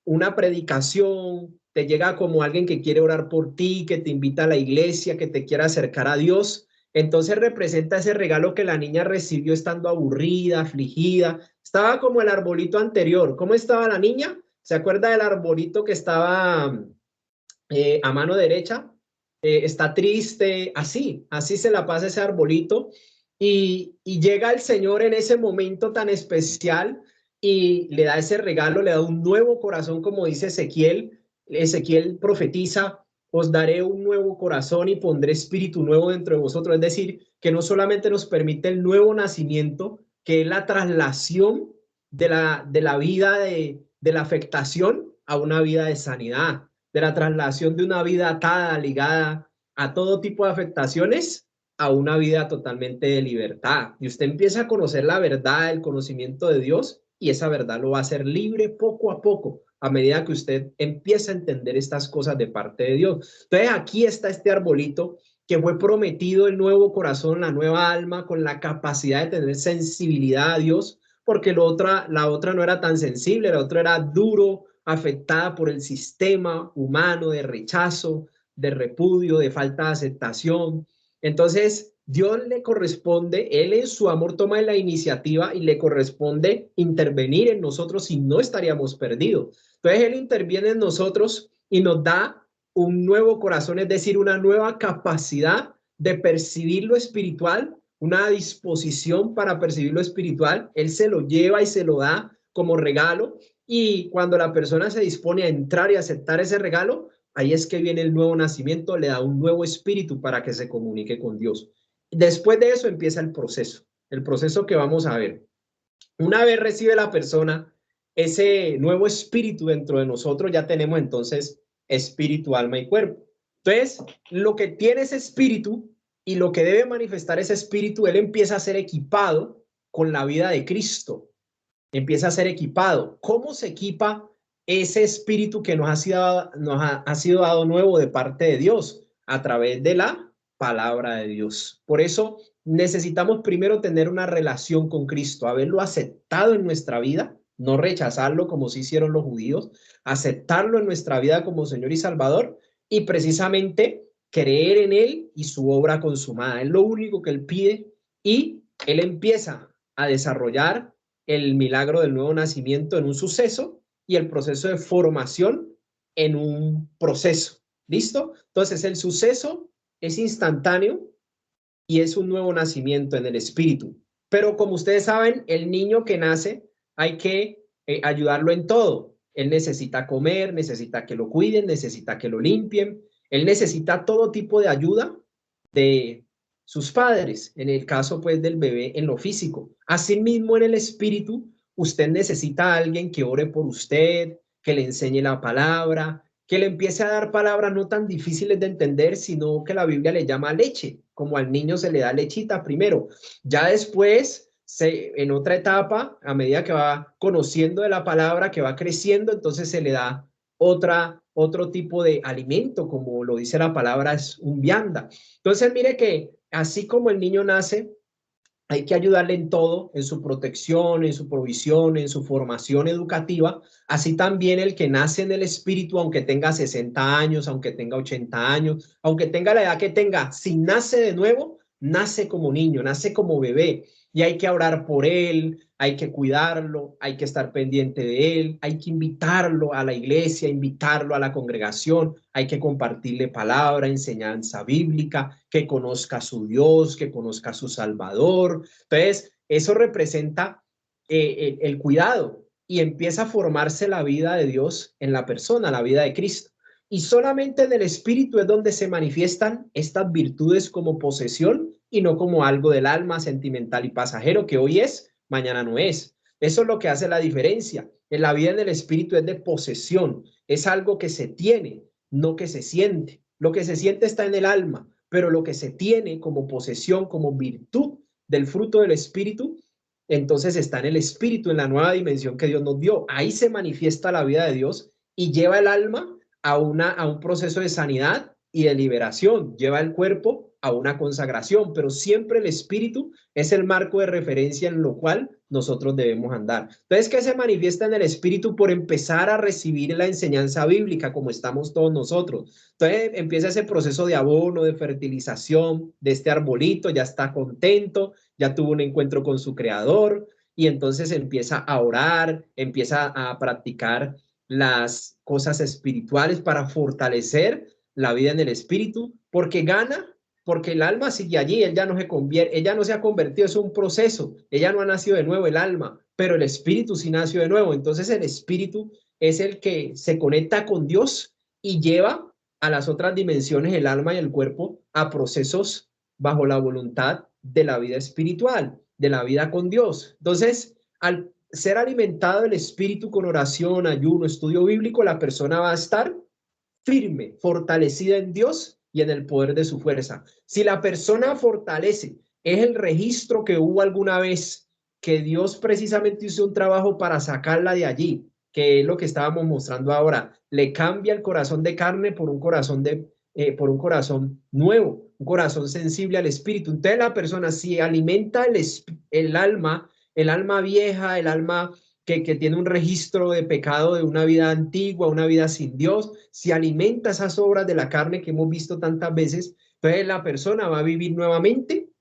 una predicación, te llega como alguien que quiere orar por ti, que te invita a la iglesia, que te quiere acercar a Dios. Entonces representa ese regalo que la niña recibió estando aburrida, afligida, Estaba como el arbolito anterior. ¿Cómo estaba la niña? ¿Se acuerda del arbolito que estaba a mano derecha? Está triste, así se la pasa ese arbolito. Y llega el Señor en ese momento tan especial y le da ese regalo, le da un nuevo corazón, como dice Ezequiel. Ezequiel profetiza: os daré un nuevo corazón y pondré espíritu nuevo dentro de vosotros. Es decir, que no solamente nos permite el nuevo nacimiento, que es la traslación de la vida de la afectación a una vida de sanidad, de la traslación de una vida atada, ligada a todo tipo de afectaciones, a una vida totalmente de libertad. Y usted empieza a conocer la verdad, el conocimiento de Dios, y esa verdad lo va a hacer libre poco a poco, a medida que usted empieza a entender estas cosas de parte de Dios. Entonces aquí está este arbolito que fue prometido, el nuevo corazón, la nueva alma, con la capacidad de tener sensibilidad a Dios, porque la otra no era tan sensible, la otra era duro, afectada por el sistema humano de rechazo, de repudio, de falta de aceptación. Entonces, Dios le corresponde, Él en su amor toma la iniciativa y le corresponde intervenir en nosotros, si no estaríamos perdidos. Entonces, Él interviene en nosotros y nos da un nuevo corazón, es decir, una nueva capacidad de percibir lo espiritual, una disposición para percibir lo espiritual. Él se lo lleva y se lo da como regalo, y cuando la persona se dispone a entrar y aceptar ese regalo, ahí es que viene el nuevo nacimiento, le da un nuevo espíritu para que se comunique con Dios. Después de eso empieza el proceso que vamos a ver. Una vez recibe la persona ese nuevo espíritu dentro de nosotros, ya tenemos entonces espíritu, alma y cuerpo. Entonces, lo que tiene ese espíritu y lo que debe manifestar ese espíritu, él empieza a ser equipado con la vida de Cristo. Empieza a ser equipado. ¿Cómo se equipa ese espíritu que nos ha sido dado nuevo de parte de Dios? A través de la palabra de Dios. Por eso necesitamos primero tener una relación con Cristo, haberlo aceptado en nuestra vida, no rechazarlo como sí hicieron los judíos, aceptarlo en nuestra vida como Señor y Salvador, y precisamente creer en Él y su obra consumada. Es lo único que Él pide, y Él empieza a desarrollar el milagro del nuevo nacimiento en un suceso y el proceso de formación en un proceso. ¿Listo? Entonces el suceso es instantáneo y es un nuevo nacimiento en el espíritu. Pero como ustedes saben, el niño que nace hay que ayudarlo en todo. Él necesita comer, necesita que lo cuiden, necesita que lo limpien. Él necesita todo tipo de ayuda de sus padres, en el caso pues del bebé en lo físico. Asimismo, en el espíritu, usted necesita a alguien que ore por usted, que le enseñe la palabra, que le empiece a dar palabras no tan difíciles de entender, sino que la Biblia le llama leche, como al niño se le da lechita primero. Ya después, en otra etapa, a medida que va conociendo de la palabra, que va creciendo, entonces se le da otro tipo de alimento, como lo dice la palabra, es un vianda. Entonces, mire que así como el niño nace, hay que ayudarle en todo, en su protección, en su provisión, en su formación educativa. Así también el que nace en el espíritu, aunque tenga 60 años, aunque tenga 80 años, aunque tenga la edad que tenga, si nace de nuevo, nace como niño, nace como bebé. Y hay que orar por él, hay que cuidarlo, hay que estar pendiente de él, hay que invitarlo a la iglesia, invitarlo a la congregación, hay que compartirle palabra, enseñanza bíblica, que conozca a su Dios, que conozca a su Salvador. Entonces, eso representa el cuidado, y empieza a formarse la vida de Dios en la persona, la vida de Cristo. Y solamente en el espíritu es donde se manifiestan estas virtudes como posesión y no como algo del alma sentimental y pasajero, que hoy es, mañana no es. Eso es lo que hace la diferencia. En la vida en el espíritu es de posesión, es algo que se tiene, no que se siente. Lo que se siente está en el alma, pero lo que se tiene como posesión, como virtud del fruto del espíritu, entonces está en el espíritu, en la nueva dimensión que Dios nos dio. Ahí se manifiesta la vida de Dios y lleva el alma a un proceso de sanidad y de liberación, lleva el cuerpo a una consagración, pero siempre el espíritu es el marco de referencia en lo cual nosotros debemos andar. Entonces, ¿qué se manifiesta en el espíritu? Por empezar a recibir la enseñanza bíblica, como estamos todos nosotros. Entonces empieza ese proceso de abono, de fertilización de este arbolito, ya está contento, ya tuvo un encuentro con su creador, y entonces empieza a orar, empieza a practicar las cosas espirituales para fortalecer la vida en el espíritu, porque gana, porque el alma sigue allí, ella no se convierte, ella no se ha convertido, es un proceso, ella no ha nacido de nuevo el alma, pero el espíritu sí nació de nuevo. Entonces el espíritu es el que se conecta con Dios y lleva a las otras dimensiones, el alma y el cuerpo, a procesos bajo la voluntad de la vida espiritual, de la vida con Dios. Entonces, al ser alimentado el espíritu con oración, ayuno, estudio bíblico, la persona va a estar firme, fortalecida en Dios y en el poder de su fuerza. Si la persona fortalece, es el registro que hubo alguna vez que Dios precisamente hizo un trabajo para sacarla de allí, que es lo que estábamos mostrando ahora. Le cambia el corazón de carne por un corazón por un corazón nuevo, un corazón sensible al espíritu. Entonces la persona, si alimenta el alma vieja, el alma que tiene un registro de pecado de una vida antigua, una vida sin Dios, si alimenta esas obras de la carne que hemos visto tantas veces, entonces la persona va a vivir nuevamente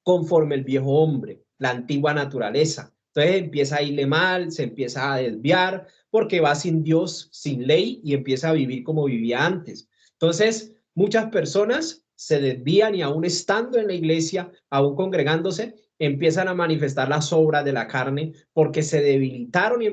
conforme el viejo hombre, la antigua naturaleza. Entonces empieza a irle mal, se empieza a desviar, porque va sin Dios, sin ley, y empieza a vivir como vivía antes. Entonces, muchas personas se desvían y aún estando en la iglesia, aún congregándose, empiezan a manifestar las obras de la carne porque se debilitaron y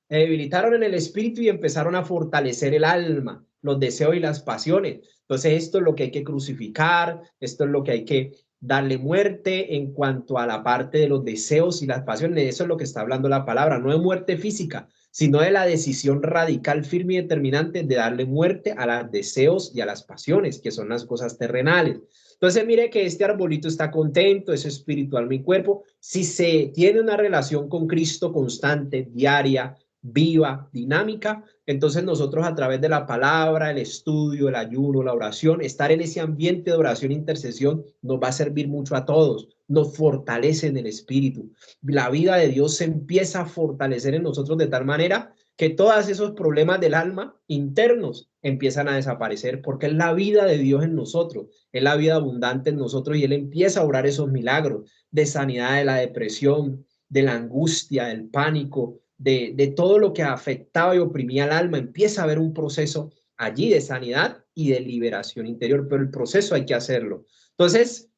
debilitaron en el espíritu y empezaron a fortalecer el alma, los deseos y las pasiones. Entonces, esto es lo que hay que crucificar, esto es lo que hay que darle muerte en cuanto a la parte de los deseos y las pasiones. Eso es lo que está hablando la palabra, no de muerte física, sino de la decisión radical, firme y determinante de darle muerte a los deseos y a las pasiones, que son las cosas terrenales. Entonces, mire que este arbolito está contento, es espiritual mi cuerpo. Si se tiene una relación con Cristo constante, diaria, viva, dinámica, entonces nosotros a través de la palabra, el estudio, el ayuno, la oración, estar en ese ambiente de oración e intercesión nos va a servir mucho a todos, nos fortalece en el espíritu. La vida de Dios se empieza a fortalecer en nosotros de tal manera que todos esos problemas del alma internos empiezan a desaparecer, porque es la vida de Dios en nosotros, es la vida abundante en nosotros, y Él empieza a obrar esos milagros de sanidad de la depresión, de la angustia, del pánico, de todo lo que afectaba y oprimía al alma. Empieza a haber un proceso allí de sanidad y de liberación interior, pero el proceso hay que hacerlo. Entonces,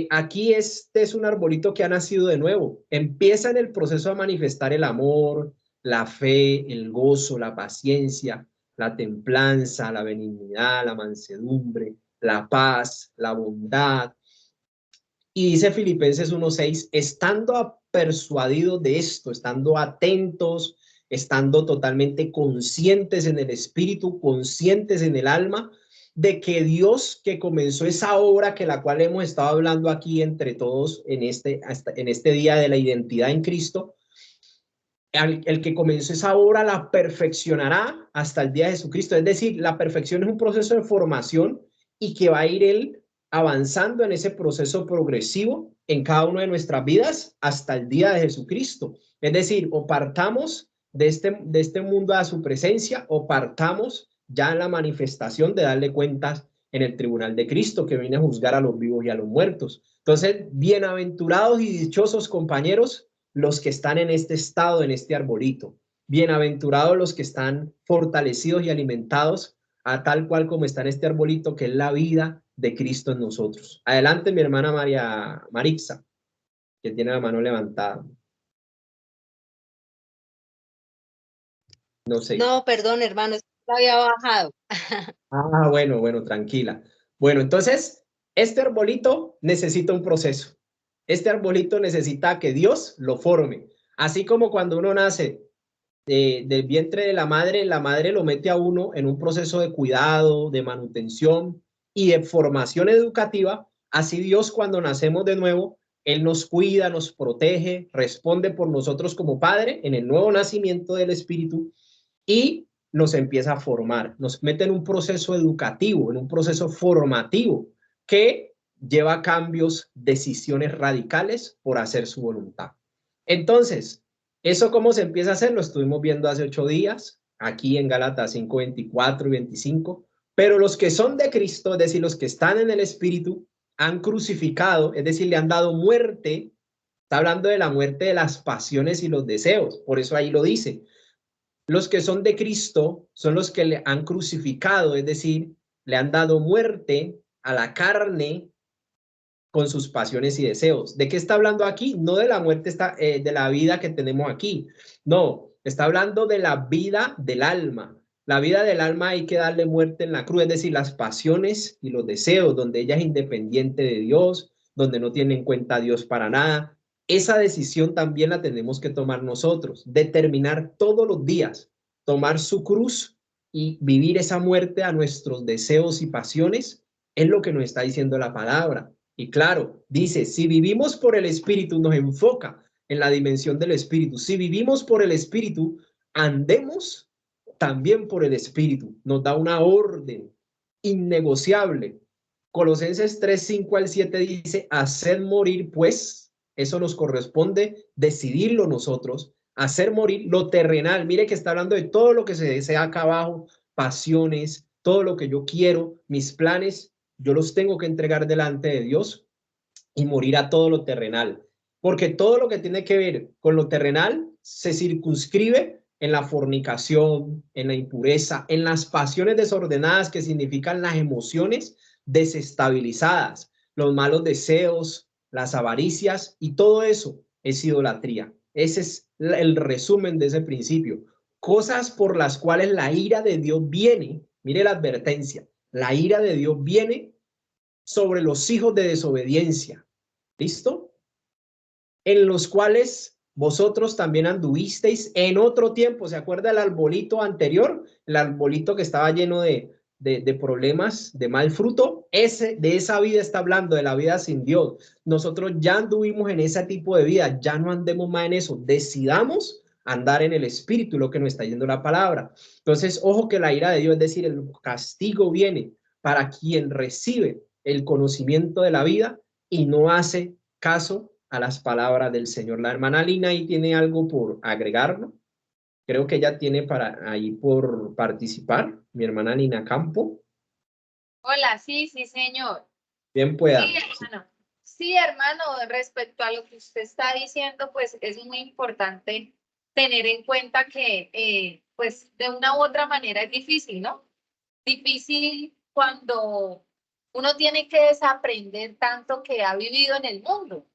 aquí este es un arbolito que ha nacido de nuevo. Empieza en el proceso a manifestar el amor, la fe, el gozo, la paciencia, la templanza, la benignidad, la mansedumbre, la paz, la bondad. Y dice Filipenses 1:6, estando persuadidos de esto, estando atentos, estando totalmente conscientes en el espíritu, conscientes en el alma, de que Dios que comenzó esa obra que la cual hemos estado hablando aquí entre todos en este día de la identidad en Cristo, el que comenzó esa obra la perfeccionará hasta el día de Jesucristo. Es decir, la perfección es un proceso de formación y que va a ir Él avanzando en ese proceso progresivo en cada una de nuestras vidas hasta el día de Jesucristo. Es decir, o partamos de este mundo a su presencia, o partamos ya en la manifestación de darle cuentas en el tribunal de Cristo, que viene a juzgar a los vivos y a los muertos. Entonces, bienaventurados y dichosos, compañeros, los que están en este estado, en este arbolito. Bienaventurados los que están fortalecidos y alimentados a tal cual como está en este arbolito, que es la vida de Cristo en nosotros. Adelante, mi hermana Marixa, que tiene la mano levantada. No sé. No, perdón, hermano, lo había bajado. Ah, bueno, tranquila. Bueno, entonces, este arbolito necesita un proceso. Este arbolito necesita que Dios lo forme. Así como cuando uno nace del vientre de la madre lo mete a uno en un proceso de cuidado, de manutención y de formación educativa. Así Dios, cuando nacemos de nuevo, Él nos cuida, nos protege, responde por nosotros como Padre en el nuevo nacimiento del Espíritu y nos empieza a formar, nos mete en un proceso educativo, en un proceso formativo que lleva a cambios, decisiones radicales por hacer su voluntad. Entonces, ¿eso cómo se empieza a hacer? Lo estuvimos viendo hace 8 días, aquí en Gálatas 5:24 y 25, pero los que son de Cristo, es decir, los que están en el Espíritu, han crucificado, es decir, le han dado muerte Está hablando de la muerte de las pasiones y los deseos. Por eso ahí lo dice. Los que son de Cristo son los que le han crucificado, es decir, le han dado muerte a la carne con sus pasiones y deseos. ¿De qué está hablando aquí? No de la muerte, de la vida que tenemos aquí. No, está hablando de la vida del alma. La vida del alma hay que darle muerte en la cruz, es decir, las pasiones y los deseos, donde ella es independiente de Dios, donde no tiene en cuenta a Dios para nada. Esa decisión también la tenemos que tomar nosotros, determinar todos los días, tomar su cruz y vivir esa muerte a nuestros deseos y pasiones, es lo que nos está diciendo la palabra. Y claro, dice, si vivimos por el Espíritu, nos enfoca en la dimensión del Espíritu. Si vivimos por el Espíritu, andemos también por el Espíritu. Nos da una orden innegociable. Colosenses 3, 5 al 7 dice, haced morir pues, eso nos corresponde decidirlo nosotros, hacer morir lo terrenal. Mire que está hablando de todo lo que se desea acá abajo, pasiones, todo lo que yo quiero, mis planes, yo los tengo que entregar delante de Dios y morir a todo lo terrenal. Porque todo lo que tiene que ver con lo terrenal se circunscribe en la fornicación, en la impureza, en las pasiones desordenadas, que significan las emociones desestabilizadas, los malos deseos, las avaricias, y todo eso es idolatría. Ese es el resumen de ese principio. Cosas por las cuales la ira de Dios viene, mire la advertencia, la ira de Dios viene sobre los hijos de desobediencia. ¿Listo? En los cuales vosotros también anduvisteis en otro tiempo. ¿Se acuerda el arbolito anterior? El arbolito que estaba lleno de problemas, de mal fruto. De esa vida está hablando, de la vida sin Dios. Nosotros ya anduvimos en ese tipo de vida, ya no andemos más en eso. Decidamos andar en el Espíritu, lo que nos está yendo la palabra. Entonces, ojo que la ira de Dios, es decir, el castigo viene para quien recibe el conocimiento de la vida y no hace caso a las palabras del Señor. La hermana Lina ahí tiene algo por agregarlo. Creo que ella tiene para ahí por participar. Mi hermana Lina Campo. Hola, sí, señor. Bien pueda. Sí, hermano. Sí, hermano, respecto a lo que usted está diciendo, pues es muy importante tener en cuenta que, pues de una u otra manera es difícil, ¿no? Difícil cuando uno tiene que desaprender tanto que ha vivido en el mundo.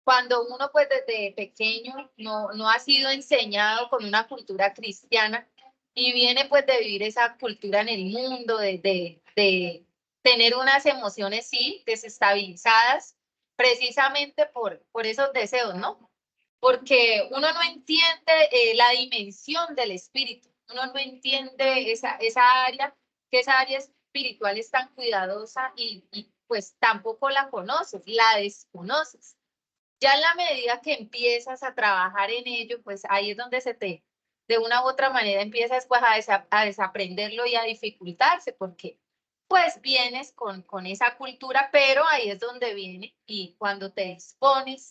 Cuando uno pues desde pequeño no ha sido enseñado con una cultura cristiana y viene pues de vivir esa cultura en el mundo, de tener unas emociones, sí, desestabilizadas, precisamente por esos deseos, ¿no? Porque uno no entiende la dimensión del espíritu, uno no entiende esa área, que esa área espiritual es tan cuidadosa y pues tampoco la conoces, la desconoces. Ya en la medida que empiezas a trabajar en ello, pues ahí es donde de una u otra manera empiezas pues a desaprenderlo y a dificultarse, porque pues vienes con esa cultura, pero ahí es donde viene y cuando te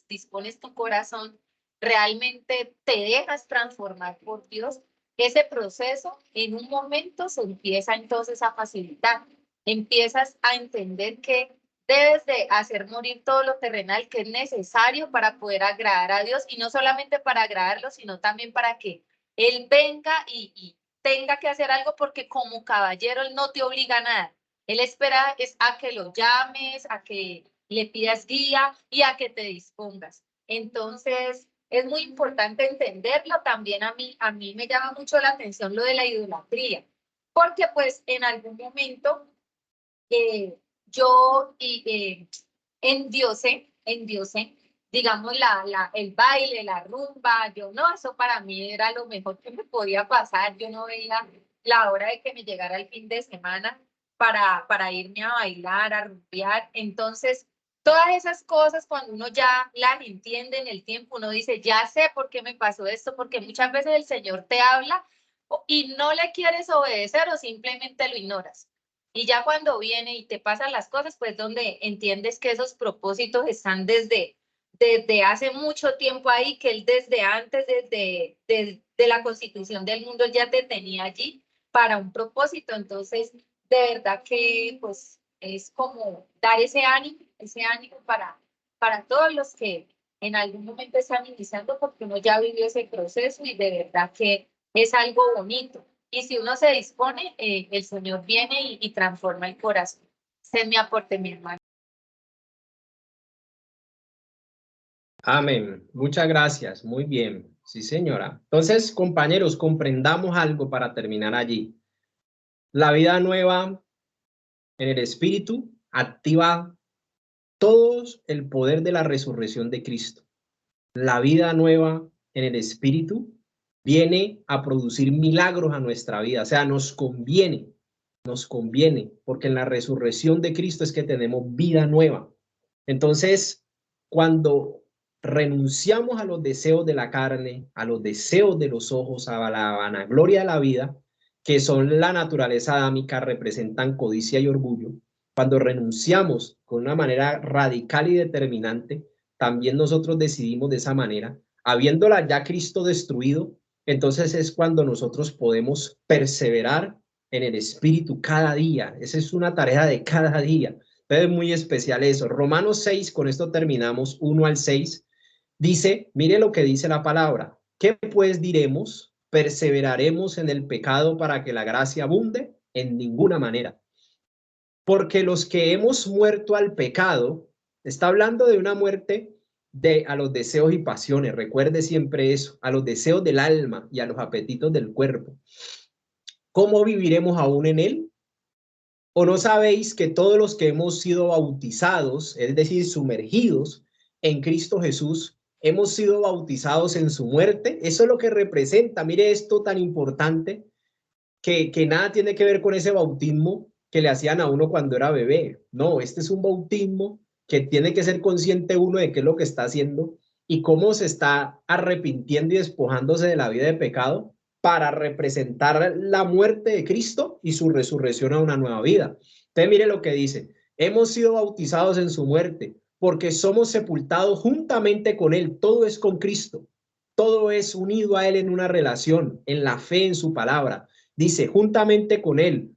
dispones tu corazón, realmente te dejas transformar por Dios, ese proceso en un momento se empieza entonces a facilitar, empiezas a entender que debes de hacer morir todo lo terrenal que es necesario para poder agradar a Dios y no solamente para agradarlo, sino también para que Él venga y tenga que hacer algo porque como caballero Él no te obliga a nada. Él espera es a que lo llames, a que le pidas guía y a que te dispongas. Entonces, es muy importante entenderlo. También a mí me llama mucho la atención lo de la idolatría, porque pues en algún momento yo endiosé, digamos, el baile, la rumba, yo no, eso para mí era lo mejor que me podía pasar, yo no veía la hora de que me llegara el fin de semana para irme a bailar, a rumbear, entonces todas esas cosas cuando uno ya las entiende en el tiempo, uno dice, ya sé por qué me pasó esto, porque muchas veces el Señor te habla y no le quieres obedecer o simplemente lo ignoras. Y ya cuando viene y te pasan las cosas, pues donde entiendes que esos propósitos están desde hace mucho tiempo ahí, que él desde antes, desde la constitución del mundo ya te tenía allí para un propósito. Entonces, de verdad que pues es como dar ese ánimo para todos los que en algún momento están iniciando porque uno ya vivió ese proceso y de verdad que es algo bonito. Y si uno se dispone, el Señor viene y transforma el corazón. Ese es mi aporte, mi hermano. Amén. Muchas gracias. Muy bien. Sí, señora. Entonces, compañeros, comprendamos algo para terminar allí. La vida nueva en el Espíritu activa todo el poder de la resurrección de Cristo. La vida nueva en el Espíritu viene a producir milagros a nuestra vida. O sea, nos conviene, porque en la resurrección de Cristo es que tenemos vida nueva. Entonces, cuando renunciamos a los deseos de la carne, a los deseos de los ojos, a la vanagloria de la vida, que son la naturaleza adámica, representan codicia y orgullo, cuando renunciamos con una manera radical y determinante, también nosotros decidimos de esa manera, habiéndola ya Cristo destruido, entonces es cuando nosotros podemos perseverar en el Espíritu cada día. Esa es una tarea de cada día. Entonces es muy especial eso. Romanos 6, con esto terminamos, 1 al 6, dice, mire lo que dice la palabra. ¿Qué pues diremos? ¿Perseveraremos en el pecado para que la gracia abunde? En ninguna manera. Porque los que hemos muerto al pecado, está hablando de una muerte a los deseos y pasiones, recuerde siempre eso, a los deseos del alma y a los apetitos del cuerpo. ¿Cómo viviremos aún en él? ¿O no sabéis que todos los que hemos sido bautizados, es decir, sumergidos en Cristo Jesús, hemos sido bautizados en su muerte? Eso es lo que representa. Mire esto tan importante, que nada tiene que ver con ese bautismo que le hacían a uno cuando era bebé. No, este es un bautismo que tiene que ser consciente uno de qué es lo que está haciendo y cómo se está arrepintiendo y despojándose de la vida de pecado para representar la muerte de Cristo y su resurrección a una nueva vida. Entonces mire lo que dice, hemos sido bautizados en su muerte porque somos sepultados juntamente con él, todo es con Cristo, todo es unido a él en una relación, en la fe, en su palabra. Dice, juntamente con él,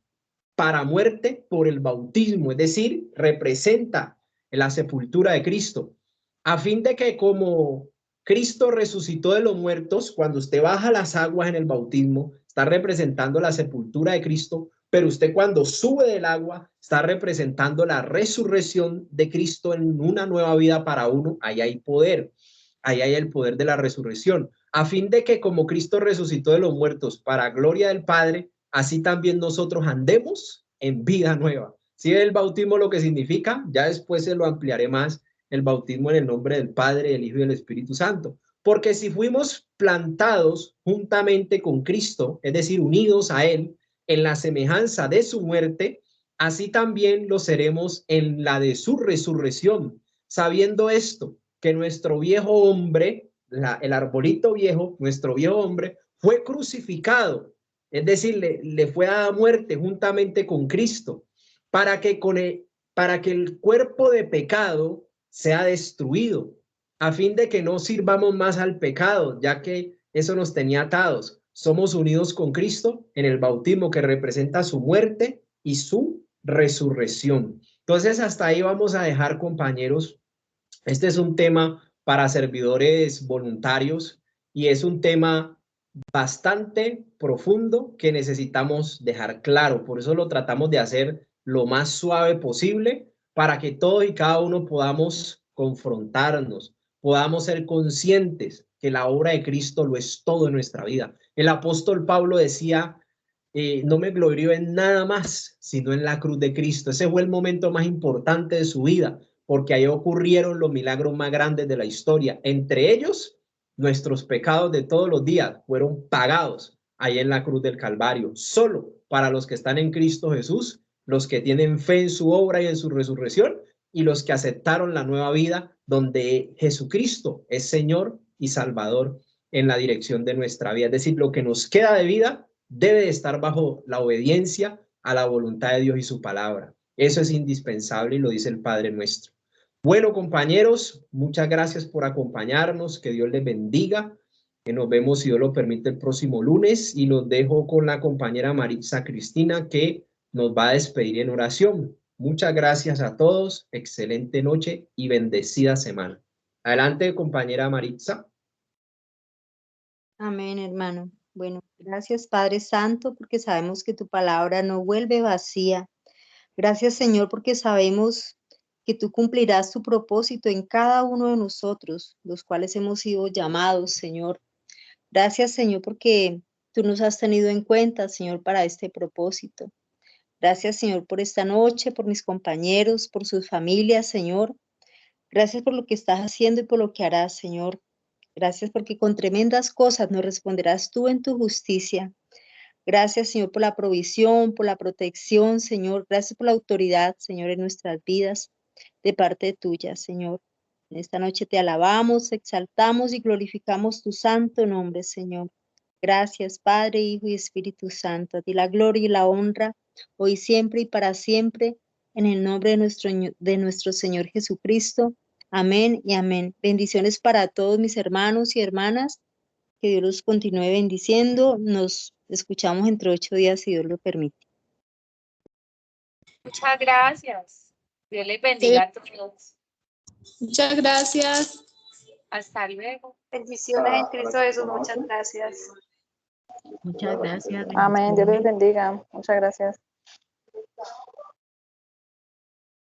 para muerte por el bautismo, es decir, representa la sepultura de Cristo, a fin de que como Cristo resucitó de los muertos, cuando usted baja las aguas en el bautismo, está representando la sepultura de Cristo, pero usted cuando sube del agua, está representando la resurrección de Cristo en una nueva vida para uno. Ahí hay poder, ahí hay el poder de la resurrección, a fin de que como Cristo resucitó de los muertos para gloria del Padre, así también nosotros andemos en vida nueva. ¿Sí ve el bautismo lo que significa? Ya después se lo ampliaré más, el bautismo en el nombre del Padre, del Hijo y del Espíritu Santo. Porque si fuimos plantados juntamente con Cristo, es decir, unidos a Él, en la semejanza de su muerte, así también lo seremos en la de su resurrección, sabiendo esto, que nuestro viejo hombre, el arbolito viejo, nuestro viejo hombre, fue crucificado, es decir, le fue dada muerte juntamente con Cristo, para que el cuerpo de pecado sea destruido, a fin de que no sirvamos más al pecado, ya que eso nos tenía atados. Somos unidos con Cristo en el bautismo que representa su muerte y su resurrección. Entonces, hasta ahí vamos a dejar, compañeros. Este es un tema para servidores voluntarios y es un tema bastante profundo que necesitamos dejar claro. Por eso lo tratamos de hacer lo más suave posible para que todos y cada uno podamos confrontarnos, podamos ser conscientes que la obra de Cristo lo es todo en nuestra vida. El apóstol Pablo decía, no me glorío en nada más, sino en la cruz de Cristo. Ese fue el momento más importante de su vida, porque ahí ocurrieron los milagros más grandes de la historia. Entre ellos, nuestros pecados de todos los días fueron pagados ahí en la cruz del Calvario, solo para los que están en Cristo Jesús, los que tienen fe en su obra y en su resurrección, y los que aceptaron la nueva vida donde Jesucristo es Señor y Salvador en la dirección de nuestra vida. Es decir, lo que nos queda de vida debe de estar bajo la obediencia a la voluntad de Dios y su palabra. Eso es indispensable y lo dice el Padre nuestro. Bueno, compañeros, muchas gracias por acompañarnos, que Dios les bendiga, que nos vemos, si Dios lo permite, el próximo lunes, y los dejo con la compañera Maritza Cristina, que nos va a despedir en oración. Muchas gracias a todos, excelente noche y bendecida semana. Adelante, compañera Maritza. Amén, hermano. Bueno, gracias, Padre Santo, porque sabemos que tu palabra no vuelve vacía. Gracias, Señor, porque sabemos que tú cumplirás tu propósito en cada uno de nosotros, los cuales hemos sido llamados, Señor. Gracias, Señor, porque tú nos has tenido en cuenta, Señor, para este propósito. Gracias, Señor, por esta noche, por mis compañeros, por sus familias, Señor. Gracias por lo que estás haciendo y por lo que harás, Señor. Gracias porque con tremendas cosas nos responderás tú en tu justicia. Gracias, Señor, por la provisión, por la protección, Señor. Gracias por la autoridad, Señor, en nuestras vidas, de parte tuya, Señor. En esta noche te alabamos, exaltamos y glorificamos tu santo nombre, Señor. Gracias, Padre, Hijo y Espíritu Santo. A ti la gloria y la honra, hoy, siempre y para siempre, en el nombre de nuestro Señor Jesucristo. Amén y amén. Bendiciones para todos mis hermanos y hermanas. Que Dios los continúe bendiciendo. Nos escuchamos entre 8 días, si Dios lo permite. Muchas gracias. Dios les bendiga a todos. Muchas gracias. Hasta luego. Bendiciones en Cristo Jesús. Muchas gracias. Muchas gracias. Amén. Dios les bendiciones. bendiga. Muchas gracias.